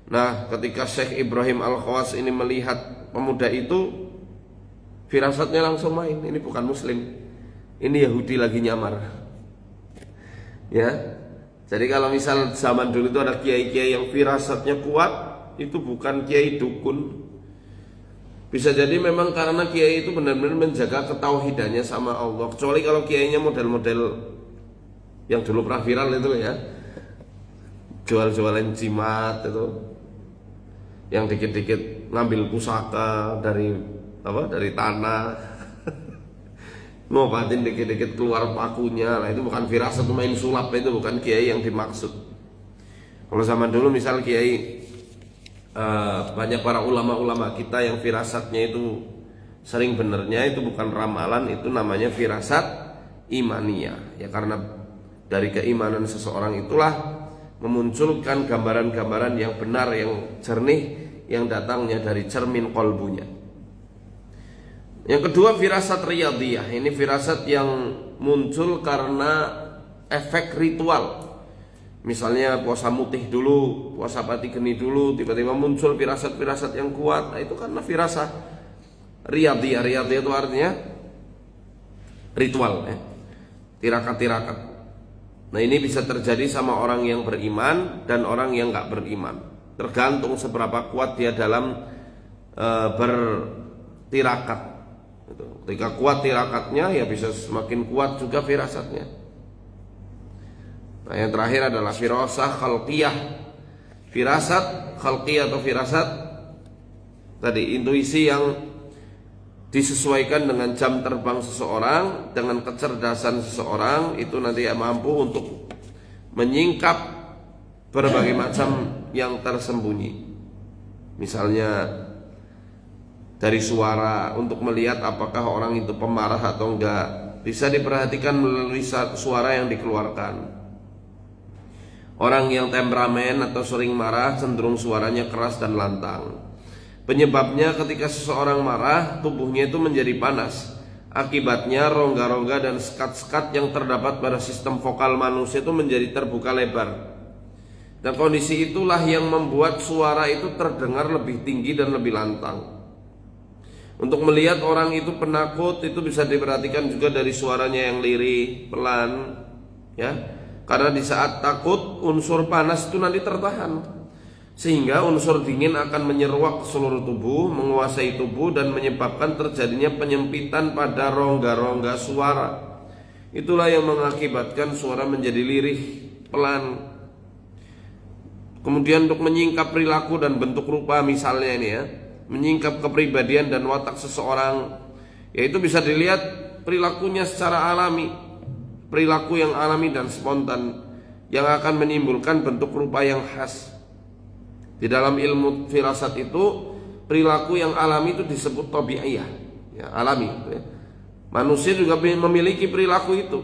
Nah, ketika Syekh Ibrahim Al-Khawas ini melihat pemuda itu, firasatnya langsung main, ini bukan muslim, ini Yahudi lagi nyamar. Ya. Jadi kalau misal zaman dulu itu ada kiai-kiai yang firasatnya kuat, itu bukan kiai dukun. Bisa jadi memang karena kiai itu benar-benar menjaga ketauhidannya sama Allah. Kecuali kalau kiainya model-model yang dulu pernah viral itu ya, jual-jualan jimat itu, yang dikit-dikit ngambil pusaka dari tanah, ngobatin dikit-dikit keluar pakunya. Nah itu bukan firasat, main sulap, itu bukan kiai yang dimaksud. Kalau zaman dulu misal kiai, banyak para ulama-ulama kita yang firasatnya itu sering benernya, itu bukan ramalan, itu namanya firasat imaniyah. Ya karena dari keimanan seseorang itulah memunculkan gambaran-gambaran yang benar, yang jernih, yang datangnya dari cermin kolbunya. Yang kedua, firasat riyadiyah. Ini firasat yang muncul karena efek ritual. Misalnya puasa mutih dulu, puasa pati geni dulu, tiba-tiba muncul firasat-firasat yang kuat. Nah itu karena firasat riyadiyah. Riyadiyah itu artinya ritual ya, tirakat-tirakat. Nah ini bisa terjadi sama orang yang beriman dan orang yang gak beriman, tergantung seberapa kuat dia dalam bertirakat. Ketika kuat tirakatnya, ya bisa semakin kuat juga firasatnya. Nah yang terakhir adalah firasat khalqiyah. Firasat khalqiyah atau firasat tadi, intuisi yang disesuaikan dengan jam terbang seseorang, dengan kecerdasan seseorang, itu nanti mampu untuk menyingkap berbagai macam yang tersembunyi. Misalnya dari suara, untuk melihat apakah orang itu pemarah atau enggak, bisa diperhatikan melalui suara yang dikeluarkan. Orang yang temperamen atau sering marah cenderung suaranya keras dan lantang. Penyebabnya ketika seseorang marah, tubuhnya itu menjadi panas. Akibatnya rongga-rongga dan sekat-sekat yang terdapat pada sistem vokal manusia itu menjadi terbuka lebar. Dan kondisi itulah yang membuat suara itu terdengar lebih tinggi dan lebih lantang. Untuk melihat orang itu penakut, itu bisa diperhatikan juga dari suaranya yang lirih, pelan, ya. Karena di saat takut, unsur panas itu nanti tertahan, sehingga unsur dingin akan menyeruak ke seluruh tubuh, menguasai tubuh, dan menyebabkan terjadinya penyempitan pada rongga-rongga suara. Itulah yang mengakibatkan suara menjadi lirih, pelan. Kemudian untuk menyingkap perilaku dan bentuk rupa, misalnya ini ya, menyingkap kepribadian dan watak seseorang, yaitu bisa dilihat perilakunya secara alami, perilaku yang alami dan spontan yang akan menimbulkan bentuk rupa yang khas. Di dalam ilmu firasat itu, perilaku yang alami itu disebut tabi'iyah, ya, alami ya. Manusia juga memiliki perilaku itu,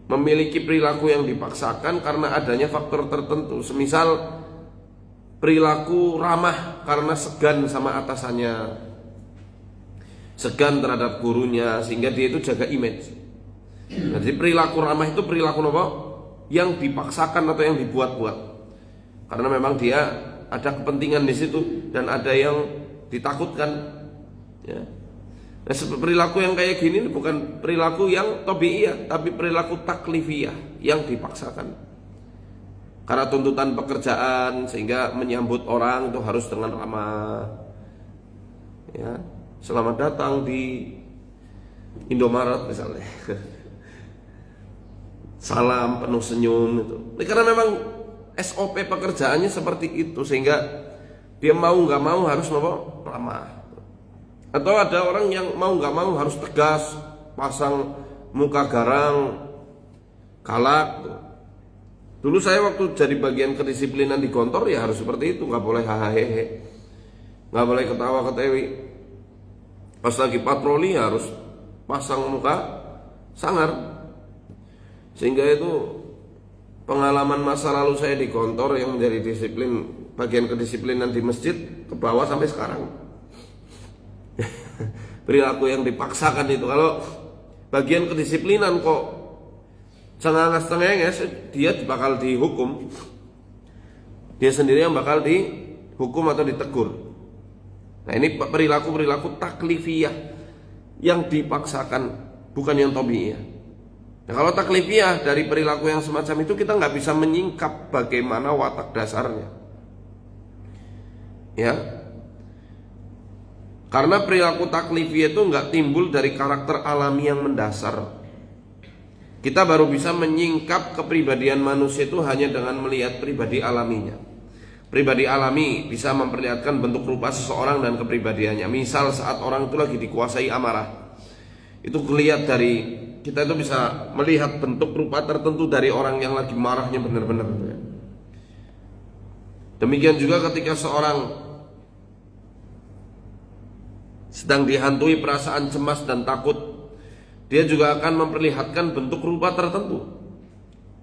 memiliki perilaku yang dipaksakan karena adanya faktor tertentu. Semisal perilaku ramah karena segan sama atasannya, segan terhadap gurunya, sehingga dia itu jaga image. Jadi perilaku ramah itu perilaku apa? Yang dipaksakan atau yang dibuat-buat, karena memang dia ada kepentingan di situ dan ada yang ditakutkan. Ya. Nah, perilaku yang kayak gini bukan perilaku yang tabi'iyah, tapi perilaku taklifiyah yang dipaksakan. Karena tuntutan pekerjaan, sehingga menyambut orang itu harus dengan ramah. Ya, selamat datang di Indomaret misalnya. Salam penuh senyum itu. Karena memang SOP pekerjaannya seperti itu, sehingga dia mau nggak mau harus ramah. Atau ada orang yang mau nggak mau harus tegas, pasang muka garang, galak. Dulu saya waktu jadi bagian kedisiplinan di kantor ya harus seperti itu, nggak boleh hahaha, nggak boleh ketawa ketewi. Pas lagi patroli harus pasang muka sangar. Sehingga itu pengalaman masa lalu saya di kantor yang menjadi disiplin, bagian kedisiplinan di masjid, ke bawah sampai sekarang. Perilaku yang dipaksakan itu, kalau bagian kedisiplinan kok cengenges, dia bakal dihukum. Dia sendiri yang bakal dihukum atau ditegur. Nah, ini perilaku-perilaku taklifiyah yang dipaksakan, bukan yang tabiiyah. Nah, kalau taklifiyah dari perilaku yang semacam itu kita nggak bisa menyingkap bagaimana watak dasarnya. Ya, karena perilaku taklifiyah itu nggak timbul dari karakter alami yang mendasar. Kita baru bisa menyingkap kepribadian manusia itu hanya dengan melihat pribadi alaminya. Pribadi alami bisa memperlihatkan bentuk rupa seseorang dan kepribadiannya. Misal saat orang itu lagi dikuasai amarah, itu kelihatan dari kita itu bisa melihat bentuk rupa tertentu dari orang yang lagi marahnya benar-benar. Demikian juga ketika seorang sedang dihantui perasaan cemas dan takut, dia juga akan memperlihatkan bentuk rupa tertentu.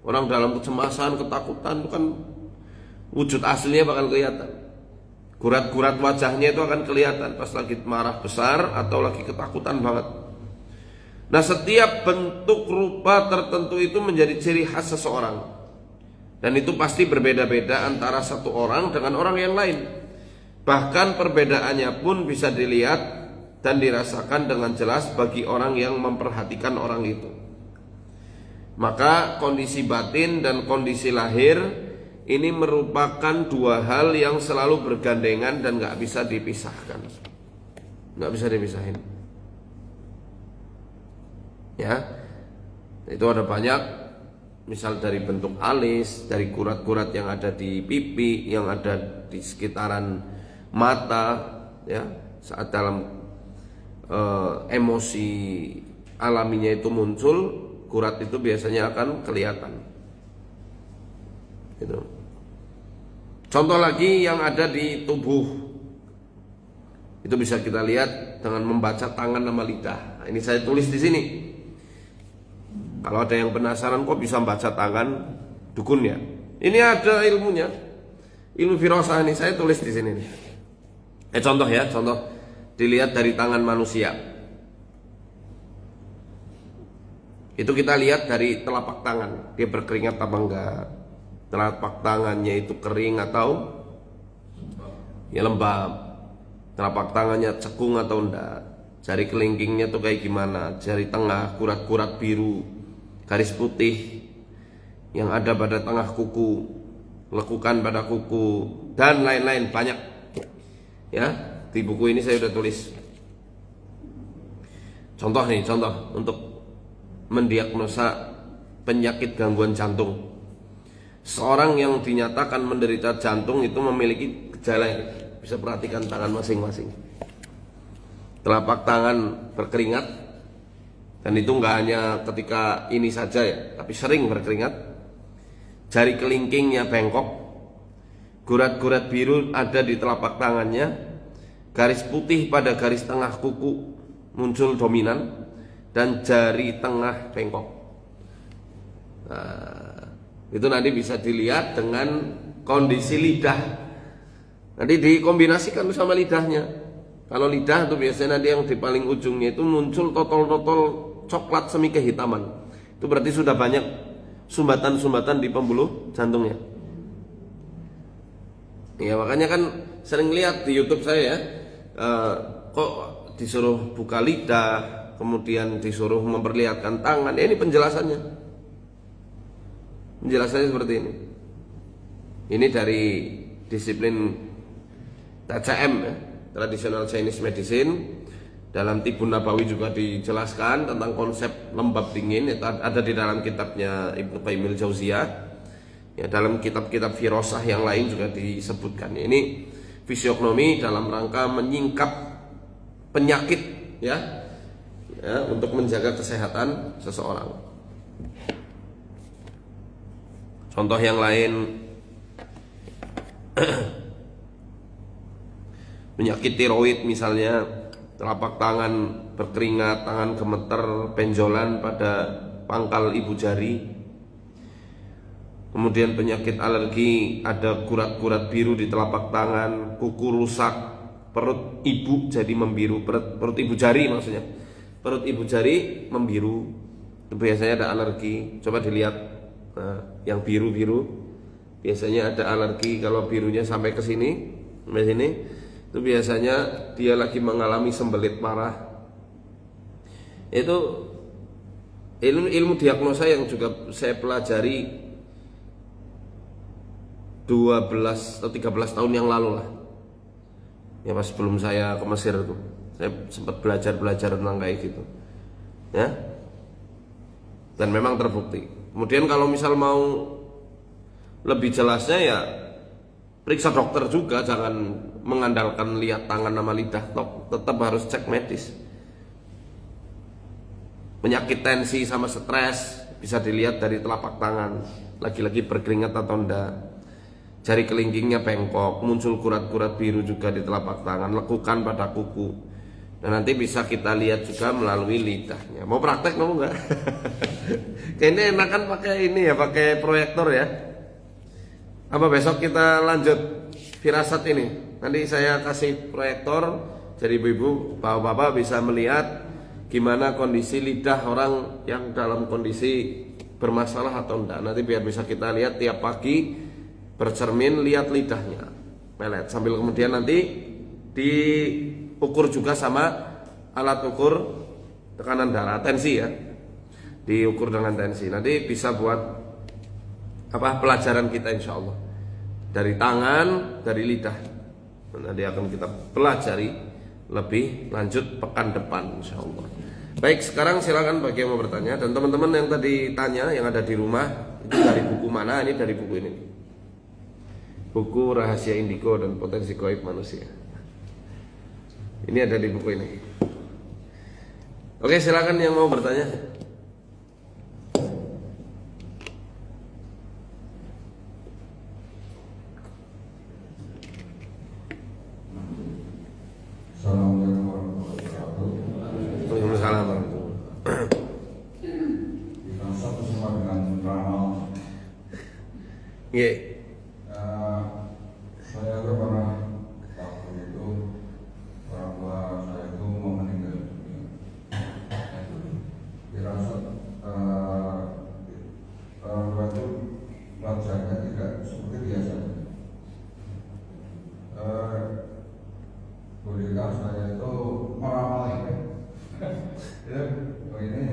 Orang dalam kecemasan, ketakutan itu kan wujud aslinya bakal kelihatan. Gurat-gurat wajahnya itu akan kelihatan pas lagi marah besar atau lagi ketakutan banget. Nah, setiap bentuk rupa tertentu itu menjadi ciri khas seseorang. Dan itu pasti berbeda-beda antara satu orang dengan orang yang lain. Bahkan perbedaannya pun bisa dilihat dan dirasakan dengan jelas bagi orang yang memperhatikan orang itu. Maka kondisi batin dan kondisi lahir ini merupakan dua hal yang selalu bergandengan dan gak bisa dipisahkan. Gak bisa dipisahin. Ya, itu ada banyak, misal dari bentuk alis, dari kurat-kurat yang ada di pipi, yang ada di sekitaran mata, ya, saat dalam emosi alaminya itu muncul, kurat itu biasanya akan kelihatan. Gitu. Contoh lagi yang ada di tubuh, itu bisa kita lihat dengan membaca tangan sama lidah. Nah, ini saya tulis di sini. Kalau ada yang penasaran kok bisa baca tangan dukun ya, ini ada ilmunya, ilmu firasah ini saya tulis di sini. Contoh ya, contoh dilihat dari tangan manusia. Itu kita lihat dari telapak tangan, dia berkeringat apa enggak, telapak tangannya itu kering atau ya lembab, telapak tangannya cekung atau enggak, jari kelingkingnya tuh kayak gimana, jari tengah kurat-kurat biru, garis putih yang ada pada tengah kuku, lekukan pada kuku, dan lain-lain banyak. Ya, di buku ini saya sudah tulis. Contoh nih, contoh untuk mendiagnosa penyakit gangguan jantung. Seorang yang dinyatakan menderita jantung itu memiliki gejala ini. Bisa perhatikan tangan masing-masing. Telapak tangan berkeringat, dan itu nggak hanya ketika ini saja ya, tapi sering berkeringat. Jari kelingkingnya bengkok, gurat-gurat biru ada di telapak tangannya, garis putih pada garis tengah kuku muncul dominan, dan jari tengah bengkok. Nah, itu nanti bisa dilihat dengan kondisi lidah. Nanti dikombinasikan sama lidahnya. Kalau lidah itu biasanya nanti yang di paling ujungnya itu muncul totol-totol coklat semi kehitaman. Itu berarti sudah banyak sumbatan-sumbatan di pembuluh jantungnya. Ya, makanya kan sering lihat di YouTube saya ya, kok disuruh buka lidah, kemudian disuruh memperlihatkan tangan. Ya, ini penjelasannya. Penjelasannya seperti ini. Ini dari disiplin TCM ya, Traditional Chinese Medicine. Dalam Tibun Nabawi juga dijelaskan tentang konsep lembab dingin. Itu ada di dalam kitabnya Ibnu Qayyim al-Jauziyah. Ya, dalam kitab-kitab firasah yang lain juga disebutkan. Ini fisiognomi dalam rangka menyingkap penyakit ya, untuk menjaga kesehatan seseorang. Contoh yang lain, penyakit tiroid misalnya, telapak tangan berkeringat, tangan gemeter, benjolan pada pangkal ibu jari. Kemudian penyakit alergi, ada kurat-kurat biru di telapak tangan, kuku rusak, perut ibu jadi membiru, perut ibu jari maksudnya perut ibu jari membiru, biasanya ada alergi. Coba dilihat, yang biru-biru biasanya ada alergi. Kalau birunya sampai ke sini, sampai sini, itu biasanya dia lagi mengalami sembelit parah. Itu ilmu diagnosa yang juga saya pelajari 12 atau 13 tahun yang lalu lah. Ya pas sebelum saya ke Mesir tuh, saya sempat belajar tentang kayak gitu. Ya. Dan memang terbukti. Kemudian kalau misal mau lebih jelasnya ya periksa dokter juga, jangan mengandalkan lihat tangan sama lidah tok, tetap harus cek medis. Penyakit tensi sama stres bisa dilihat dari telapak tangan, lagi-lagi berkeringat atau enggak. Jari kelingkingnya bengkok, muncul kurat-kurat biru juga di telapak tangan, lekukan pada kuku. Dan nanti bisa kita lihat juga melalui lidahnya. Mau praktek mau enggak? Kayaknya enakan pakai ini ya, pakai proyektor ya. Apa besok kita lanjut firasat ini? Nanti saya kasih proyektor, jadi ibu-ibu, bapak-bapak bisa melihat gimana kondisi lidah orang yang dalam kondisi bermasalah atau enggak. Nanti biar bisa kita lihat tiap pagi, bercermin lihat lidahnya, pelet, sambil kemudian nanti diukur juga sama alat ukur tekanan darah, tensi ya, diukur dengan tensi. Nanti bisa buat pelajaran kita insya Allah dari tangan, dari lidah. Nanti akan kita pelajari lebih lanjut pekan depan insya Allah. Baik, sekarang silakan bagi yang mau bertanya. Dan teman-teman yang tadi tanya yang ada di rumah, itu dari buku mana? Ini dari buku ini, buku Rahasia Indigo dan Potensi Gaib Manusia. Ini ada di buku ini. Oke, silakan yang mau bertanya. Assalamualaikum warahmatullahi wabarakatuh. Waalaikumsalam. Kita bersama dengan ramal. Iya. Saya pernah waktu itu orang tua saya itu mau meninggal dunia. Dirasa orang tua itu wajahnya tidak seperti biasa. Bolehkah saya itu meramal ini? Ya, ini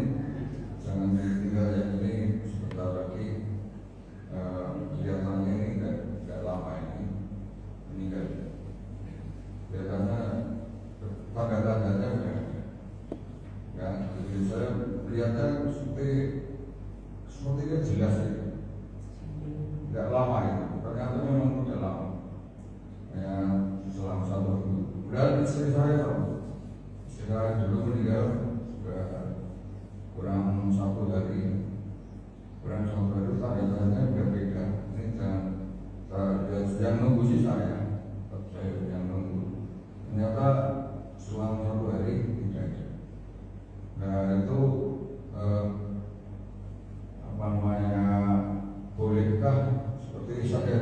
jangan ditinggal yang ini sebentar lagi. Kelihatannya ini tidak lama ini meninggal. Kelihatannya tanda-tandanya ya, jadi saya melihatnya sepertinya jelas itu. Tidak lama itu, ternyata memang tidak lama. Ya, selama 1 minggu. Dan istri saya dulu meninggal sudah kurang 1 hari. Kurang 1 hari tanda-tandanya berbeda. Ini yang nunggu sih saya yang nunggu. Ternyata selama 1 hari tidak ada. Nah itu bolehkah seperti saya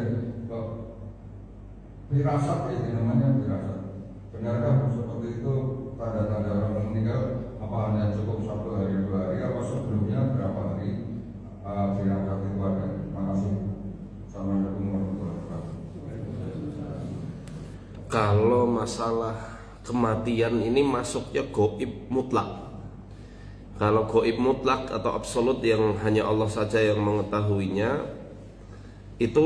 firasat itu namanya firasat. Benarkah seperti itu tanda-tanda orang meninggal? Apa hanya cukup 1 hari 2 hari? Apa sebelumnya berapa hari? Firasat itu ada. Terima kasih. Assalamualaikum warahmatullahi wabarakatuh. Kalau masalah kematian ini masuknya gaib mutlak. Kalau gaib mutlak atau absolut yang hanya Allah saja yang mengetahuinya, itu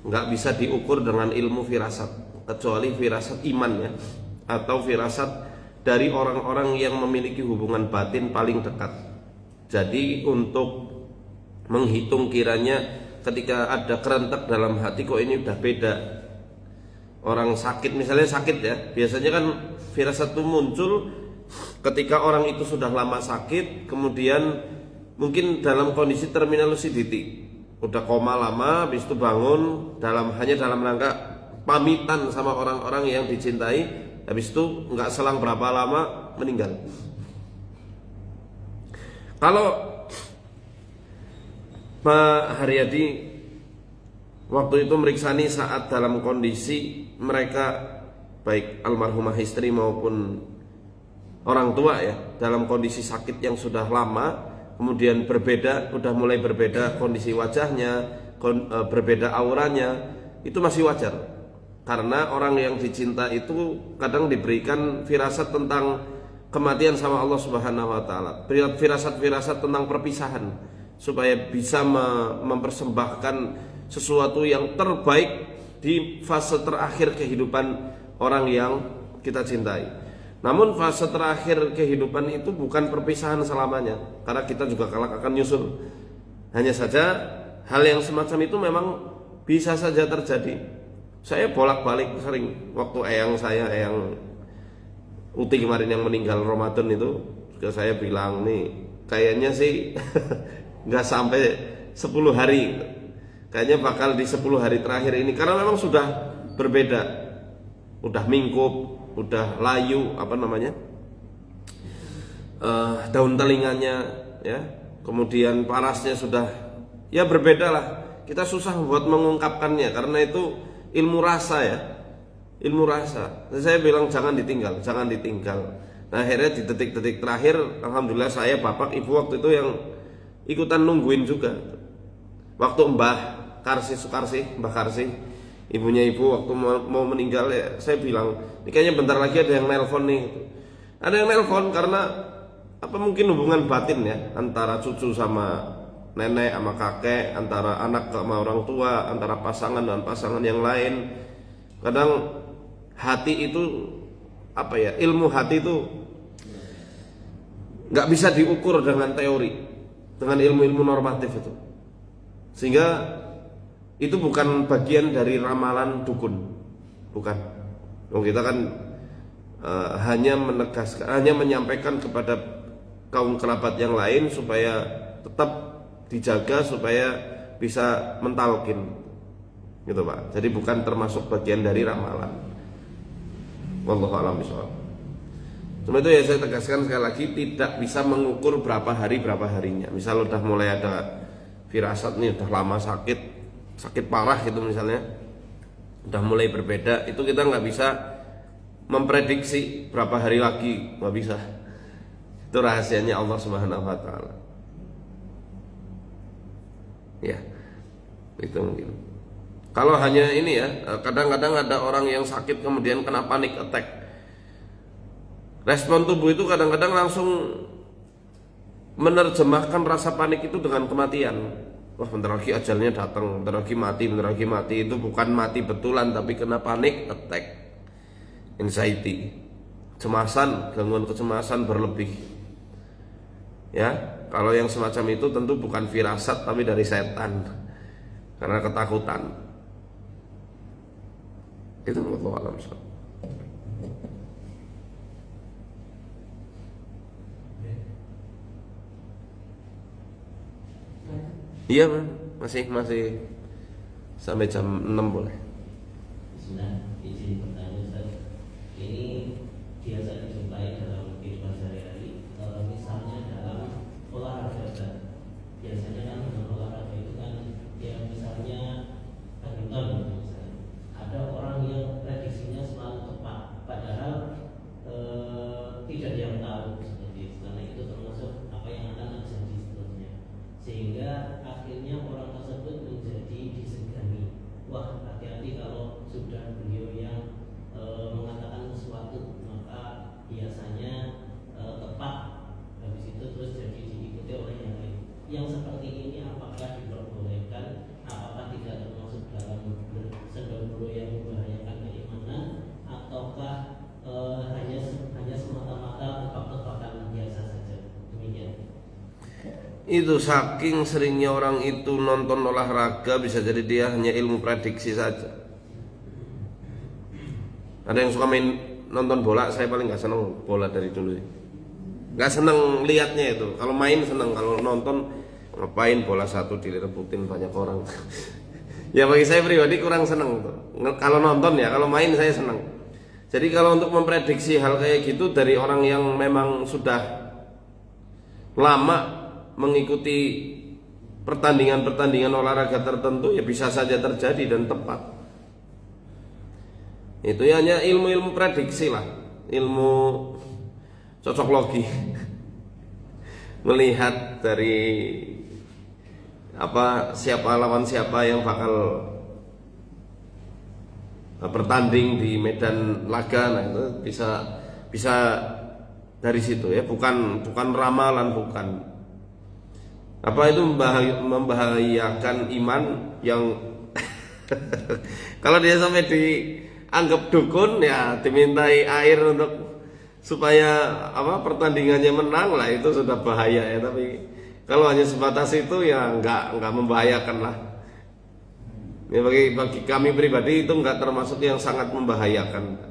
nggak bisa diukur dengan ilmu firasat, kecuali firasat iman ya, atau firasat dari orang-orang yang memiliki hubungan batin paling dekat. Jadi untuk menghitung kiranya ketika ada kerentak dalam hati, kok ini udah beda. Orang sakit, misalnya sakit ya, biasanya kan firasat itu muncul ketika orang itu sudah lama sakit, kemudian mungkin dalam kondisi terminal lucidity, udah koma lama, habis itu bangun hanya dalam rangka pamitan sama orang-orang yang dicintai, habis itu nggak selang berapa lama meninggal. Kalau Pak Haryadi waktu itu meriksani saat dalam kondisi mereka baik almarhumah istri maupun orang tua ya, dalam kondisi sakit yang sudah lama, kemudian udah mulai berbeda kondisi wajahnya, berbeda auranya, itu masih wajar. Karena orang yang dicinta itu kadang diberikan firasat tentang kematian sama Allah Subhanahu wa taala. Firasat-firasat tentang perpisahan supaya bisa mempersembahkan sesuatu yang terbaik di fase terakhir kehidupan orang yang kita cintai. Namun fase terakhir kehidupan itu bukan perpisahan selamanya, karena kita juga kelak akan nyusul. Hanya saja hal yang semacam itu memang bisa saja terjadi. Saya bolak-balik sering waktu eyang Uti kemarin yang meninggal Ramadan itu, juga saya bilang nih kayaknya sih nggak sampai 10 hari, kayaknya bakal di 10 hari terakhir ini, karena memang sudah berbeda, udah mingkup, udah layu daun telinganya ya, kemudian parasnya sudah ya berbeda lah. Kita susah buat mengungkapkannya karena itu ilmu rasa ya, ilmu rasa. Saya bilang jangan ditinggal. Nah akhirnya di detik-detik terakhir, alhamdulillah saya bapak ibu waktu itu yang ikutan nungguin juga. Waktu Mbah Karsi, ibunya ibu waktu mau meninggal ya, saya bilang ini kayaknya bentar lagi ada yang nelpon nih. Ada yang nelpon karena mungkin hubungan batin ya, antara cucu sama nenek sama kakek, antara anak sama orang tua, antara pasangan dan pasangan yang lain. Kadang hati itu ilmu hati itu nggak bisa diukur dengan teori, dengan ilmu-ilmu normatif itu, sehingga itu bukan bagian dari ramalan dukun, bukan. Kita kan hanya menyampaikan kepada kaum kerabat yang lain supaya tetap dijaga, supaya bisa mentalkin gitu Pak. Jadi bukan termasuk bagian dari ramalan. Wallahu a'lam bishawab. Cuma itu ya saya tegaskan sekali lagi, tidak bisa mengukur berapa harinya. Misal udah mulai ada firasat nih, udah lama sakit parah gitu misalnya, udah mulai berbeda, itu kita nggak bisa memprediksi berapa hari lagi, nggak bisa. Itu rahasianya Allah Subhanahu wa taala. Ya, itu mungkin. Kalau hanya ini ya, kadang-kadang ada orang yang sakit kemudian kena panic attack. Respon tubuh itu kadang-kadang langsung menerjemahkan rasa panik itu dengan kematian. Wah, bentar lagi ajalnya datang, bentar lagi mati. Itu bukan mati betulan, tapi kena panic attack, anxiety, gangguan kecemasan berlebih. Ya, kalau yang semacam itu tentu bukan firasat tapi dari setan, karena ketakutan. Itu wallahu a'lam. Iya man, masih sampai jam 6 boleh. Sudah, izin pertanyaan Ustaz. Ini biasa dijumpai dalam kehidupan sehari-hari. Misalnya dalam olahraga Ustaz. Biasanya kan dalam olahraga itu kan ya misalnya badminton misalnya. Ada orang yang prediksinya selalu tepat, padahal tidak dia tahu seperti itu. Karena itu termasuk apa yang akan terjadi seterusnya. Sehingga akhirnya orang tersebut menjadi disegani. Wah, hati-hati kalau sudah beliau yang mengatakan sesuatu, maka biasanya tepat. Habis itu terus jadi diikuti oleh yang lain. Yang seperti ini apakah diperbolehkan? Apakah tidak termasuk dalam sendaguro yang membahayakan keimanan? Ataukah hanya semata-mata tebak-tebakan biasa saja? Demikian. Itu saking seringnya orang itu nonton olahraga, bisa jadi dia hanya ilmu prediksi saja. Ada yang suka main nonton bola, saya paling nggak seneng bola dari dulu. Nggak seneng liatnya itu. Kalau main seneng, kalau nonton ngapain bola satu direbutin banyak orang. Ya bagi saya pribadi kurang seneng tuh. Kalau nonton ya, kalau main saya seneng. Jadi kalau untuk memprediksi hal kayak gitu dari orang yang memang sudah lama mengikuti pertandingan olahraga tertentu, ya bisa saja terjadi dan tepat. Itu hanya ilmu-ilmu prediksi lah, ilmu cocok logi. Melihat dari siapa lawan siapa yang bakal bertanding di medan laga. Nah itu bisa dari situ ya, bukan ramalan, bukan. Apa itu membahayakan iman yang kalau dia sampai dianggap dukun ya, dimintai air untuk supaya pertandingannya menang lah, itu sudah bahaya ya. Tapi kalau hanya sebatas itu ya nggak membahayakan lah. Ya, bagi kami pribadi itu nggak termasuk yang sangat membahayakan.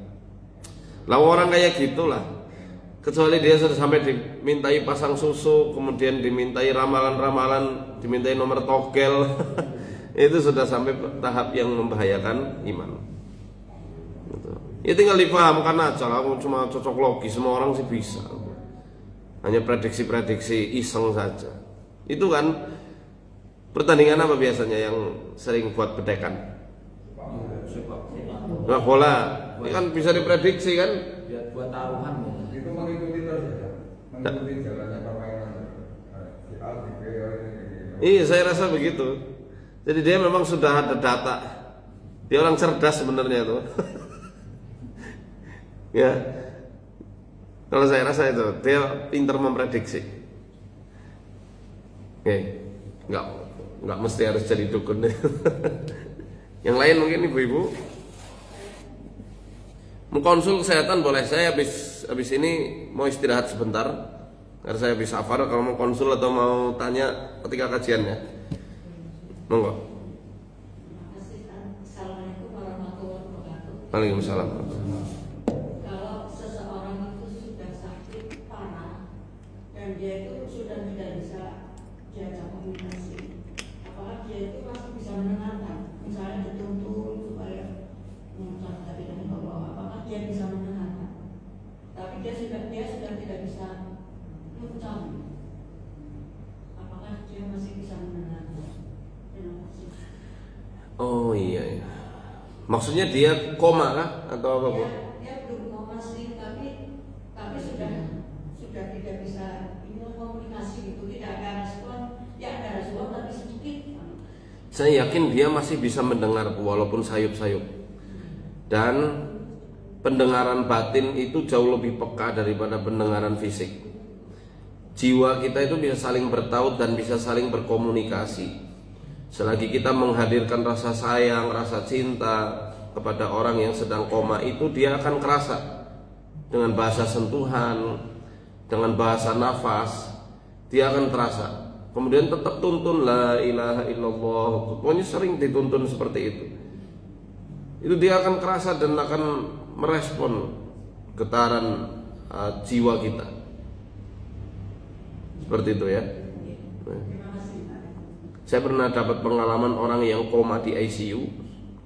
Lah orang kayak gitulah, kecuali dia sudah sampai dimintai pasang susu, kemudian dimintai ramalan-ramalan, dimintai nomor togel, itu sudah sampai tahap yang membahayakan iman. Gitu. Ya tinggal dipahamkan aja lah, cuma cocok logi, semua orang sih bisa. Hanya prediksi-prediksi iseng saja. Itu kan pertandingan apa biasanya yang sering buat bedekan? Nah bola, ini kan bisa diprediksi kan? Buat taruhan ya. Itu mengikuti terus ya, mengikuti jalannya permainan. Si A, si B, Iya, saya rasa begitu. Jadi dia memang sudah ada data. Dia orang cerdas sebenarnya tuh. Ya, kalau saya rasa itu dia pintar memprediksi. Oke, nggak mesti harus jadi dukun. Yang lain mungkin ibu-ibu mengkonsul kesehatan boleh. Saya habis ini mau istirahat sebentar karena saya habis safar. Kalau mau konsul atau mau tanya ketika kajiannya, monggo. Assalamualaikum warahmatullahi wabarakatuh. Waalaikumsalam. Kalau seseorang itu sudah sakit parah dan dia itu sudah tidak bisa diajak komunikasi, apakah dia itu masih bisa mendengarkan? Misalnya dituntun supaya mengucapkan dari bawah, apakah dia bisa mendengarkan? Tapi dia sudah tidak bisa mengucap. Apakah dia masih bisa mendengarkan? Terima kasih. Oh iya. Maksudnya dia koma kah atau apa bu? Dia belum koma sih, tapi sudah tidak bisa komunikasi gitu, tidak ada respon, ya ada respon tapi sedikit. Saya yakin dia masih bisa mendengar walaupun sayup-sayup. Dan pendengaran batin itu jauh lebih peka daripada pendengaran fisik. Jiwa kita itu bisa saling bertaut dan bisa saling berkomunikasi. Selagi kita menghadirkan rasa sayang, rasa cinta kepada orang yang sedang koma, itu dia akan kerasa dengan bahasa sentuhan, dengan bahasa nafas, dia akan terasa. Kemudian tetap tuntun la ilaha illallah, pokoknya sering dituntun seperti itu. Itu dia akan kerasa dan akan merespon getaran jiwa kita. Seperti itu ya. Saya pernah dapat pengalaman orang yang koma di ICU,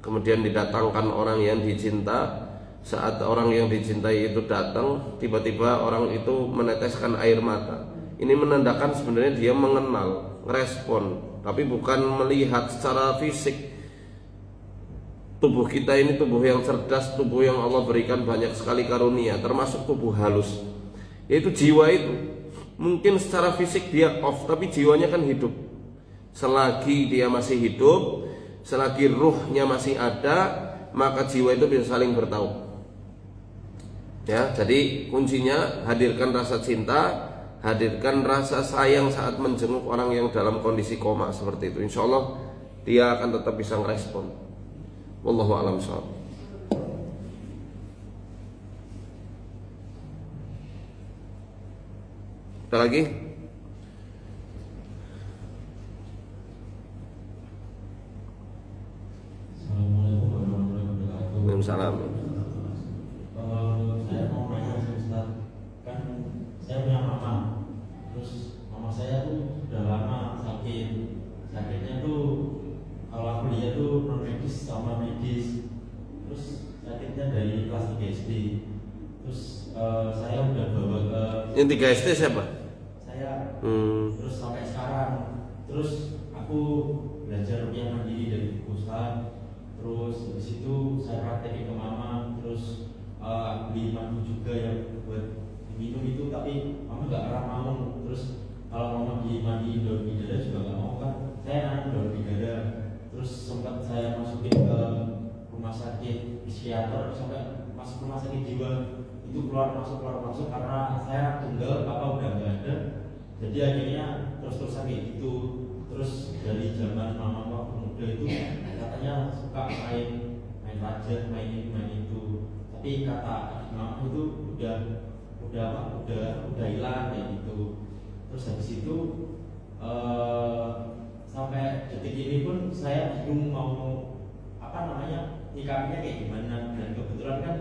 kemudian didatangkan orang yang dicinta. Saat orang yang dicintai itu datang, tiba-tiba orang itu meneteskan air mata. Ini menandakan sebenarnya dia mengenal, merespon, tapi bukan melihat secara fisik. Tubuh kita ini tubuh yang cerdas, tubuh yang Allah berikan banyak sekali karunia, termasuk tubuh halus, yaitu jiwa itu. Mungkin secara fisik dia off, tapi jiwanya kan hidup. Selagi dia masih hidup, selagi ruhnya masih ada, maka jiwa itu bisa saling bertaut. Ya, jadi kuncinya hadirkan rasa cinta, hadirkan rasa sayang saat menjenguk orang yang dalam kondisi koma seperti itu. Insya Allah dia akan tetap bisa merespon. Wallahu a'lam bishawab. Ada lagi? Assalamualaikum warahmatullahi wabarakatuh. Waalaikumsalam. Saya mau nanya Ustaz, kan saya punya mama, terus mama saya tuh sudah lama sakit. Sakitnya tuh kalau aku lihat tuh non medis sama medis. Terus sakitnya dari kelas 3 SD. Terus saya udah bawa ke Yang 3 SD siapa? saya. Hmm. Terus sampai sekarang, terus aku belajar rupiah mandiri dari buku Ustaz. Terus habis itu saya praktekin ke mama, terus beli mantu juga yang buat diminum itu, tapi mama nggak pernah mau. Terus kalau mama dimandiin daun bidara juga nggak mau kan. Saya nanam daun bidara, terus sempat saya masukin ke rumah sakit psikiater, sampai masuk rumah sakit jiwa itu keluar masuk karena saya tunggal, papa udah nggak ada. Jadi akhirnya terus-terusan kayak gitu. Terus dari zaman mama waktu muda itu katanya suka main raja, main ini main itu. Tapi kata adik mama itu udah hilang kayak gitu. Terus habis itu sampai detik ini pun saya bingung mau nyikapinya kayak gimana. Dan kebetulan kan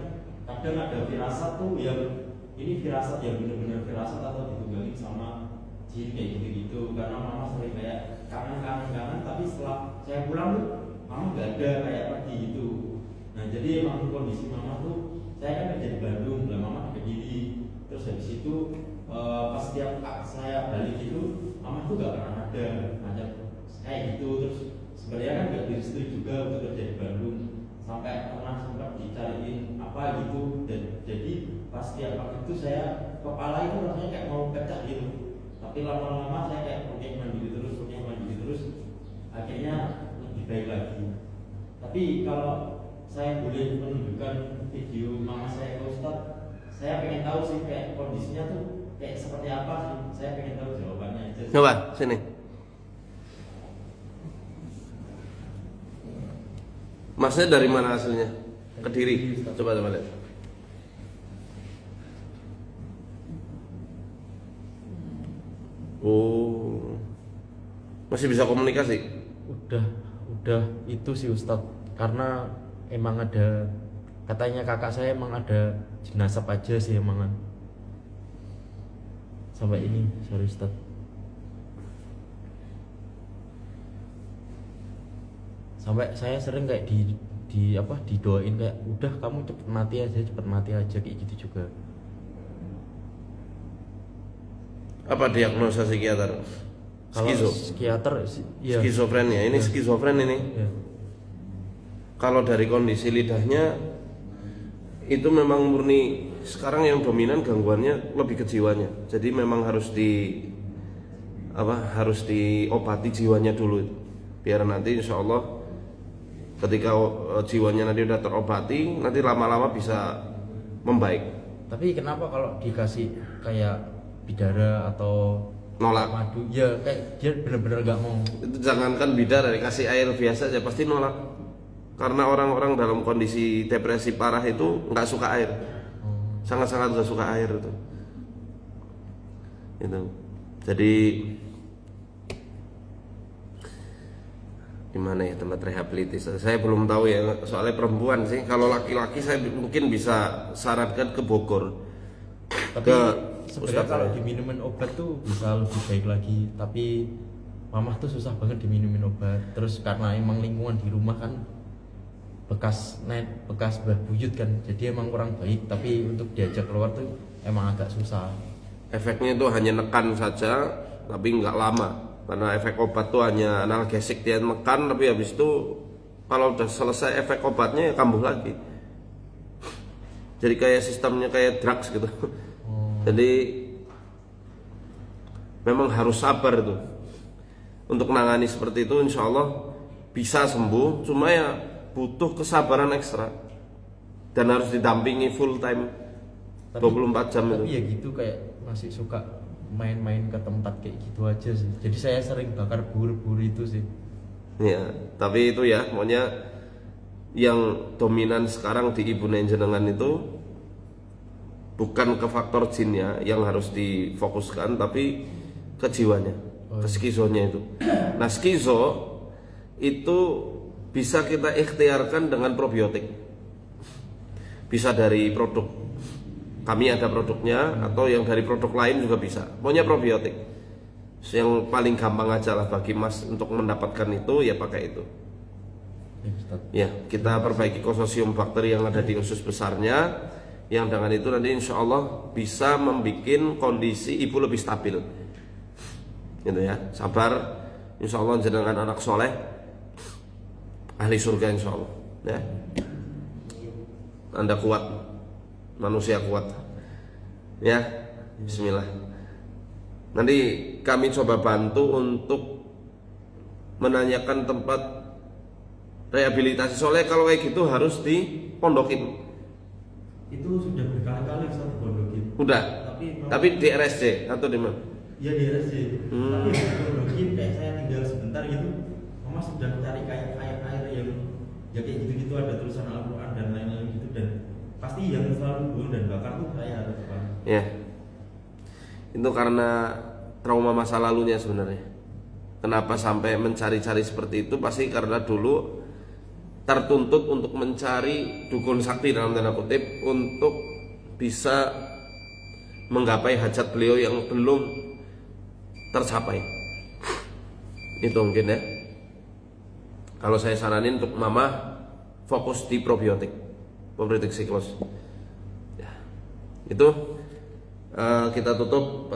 kadang ada firasat tuh yang ini firasat yang benar-benar firasat atau ditunggalin sama jin kayak gitu-gitu. Karena mama sering kayak kangen, tapi setelah saya pulang tuh mama nggak ada kayak pergi gitu. Nah jadi emang kondisi mama tuh, saya kan kerja di Bandung, lah mama di Kediri. Terus habis itu pas setiap saya balik itu mama tuh nggak pernah ada macam kayak gitu. Terus sebenarnya kan nggak direstui juga untuk kerja di Bandung, sampai pernah sempat dicariin apa gitu. Dan jadi pas setiap waktu itu saya kepala itu rasanya kayak mau pecah gitu. Tapi lama-lama saya kayak rukyah mandiri terus, akhirnya lebih baik lagi. Tapi kalau saya boleh menunjukkan video mama saya ke Ustadz, saya pengen tahu sih kayak kondisinya tuh kayak seperti apa sih. Saya pengen tahu jawabannya aja. Coba sini. Masnya dari mana aslinya? Kediri. Coba lihat. Oh, masih bisa komunikasi? Udah itu sih Ustadz, karena emang ada, katanya kakak saya emang ada jenazah aja sih emangan. Sampai ini, sorry Ustadz. Sampai saya sering kayak didoain kayak udah kamu cepet mati aja kayak gitu juga. Apa diagnosa psikiater? Kalau psikiater ya. Skizofrenia. Ini skizofren ini. Ya. Kalau dari kondisi lidahnya itu memang murni, sekarang yang dominan gangguannya lebih ke jiwanya. Jadi memang harus diobati jiwanya dulu, biar nanti insya Allah ketika jiwanya nanti udah terobati, nanti lama-lama bisa membaik. Tapi kenapa kalau dikasih kayak bidara atau Nolak. madu, ya kayak dia bener-bener gak mau. Itu jangankan bidara, dikasih air biasa aja pasti nolak. Karena orang-orang dalam kondisi depresi parah itu nggak suka air, sangat-sangat nggak suka air itu. Jadi gimana ya tempat rehabilitasi? Saya belum tahu ya, soalnya perempuan sih. Kalau laki-laki saya mungkin bisa sarankan ke Bogor. Tapi sebenarnya kalau diminumin obat tuh bisa lebih baik lagi. Tapi mamah tuh susah banget diminumin obat. Terus karena emang lingkungan di rumah kan bekas bah buyut kan, jadi emang kurang baik. Tapi untuk diajak keluar tuh emang agak susah. Efeknya itu hanya nekan saja, tapi nggak lama. Karena efek obat tuh hanya analgesik, dia nekan, tapi habis itu kalau udah selesai efek obatnya ya kambuh lagi. Jadi kayak sistemnya kayak drugs gitu. Jadi memang harus sabar tuh untuk menangani seperti itu. Insya Allah bisa sembuh, cuma ya butuh kesabaran ekstra dan harus didampingi full time 24 jam itu. Tapi ya gitu kayak masih suka main-main ke tempat kayak gitu aja sih. Jadi saya sering bakar bur-bur itu sih. Ya, tapi itu ya, pokoknya yang dominan sekarang di ibu jenengan itu bukan ke faktor jinnya yang harus difokuskan, tapi ke jiwanya, ke skizonya itu. Nah, skizo itu bisa kita ikhtiarkan dengan probiotik. Bisa dari produk, kami ada produknya, atau yang dari produk lain juga bisa. Pokoknya probiotik. Yang paling gampang aja lah bagi Mas untuk mendapatkan itu, ya pakai itu. Ya, kita perbaiki konsosium bakteri yang ada di usus besarnya, yang dengan itu nanti insya Allah bisa membuat kondisi ibu lebih stabil. Gitu ya, sabar. Insya Allah jenengan anak soleh, ahli surga insya Allah. Ya, Anda kuat, manusia kuat. Ya. Bismillah. Nanti kami coba bantu untuk menanyakan tempat rehabilitasi. Soalnya kalau kayak gitu harus dipondokin. Itu sudah berkali-kali saya dipondokin. Udah. Tapi Tapi di RSC atau di mana? ya di RSC. Hmm. Tapi dipondokin kayak saya tinggal sebentar gitu, mama sudah cari kayak air yang ya kayak gitu-gitu ada tulisan Al-Quran dan lain-lain gitu, dan pasti yang selalu buang dan bakar tuh saya harus Pak. Ya. Itu karena trauma masa lalunya sebenarnya. Kenapa sampai mencari-cari seperti itu? Pasti karena dulu tertuntut untuk mencari dukun sakti dalam tanda kutip untuk bisa menggapai hajat beliau yang belum tercapai. Itu mungkin ya. Kalau saya saranin untuk mama fokus di probiotik siklus. Ya. Itu kita tutup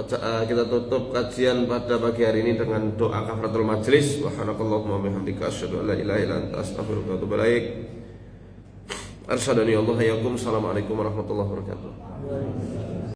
kajian pada pagi hari ini dengan doa kafaratul majlis. Subhanakallahumma wa bihamdika asyhadu an la ilaha illa anta astaghfiruka wa atubu ilaik. Arsyadani Allah hayyakum. Assalamualaikum warahmatullahi wabarakatuh.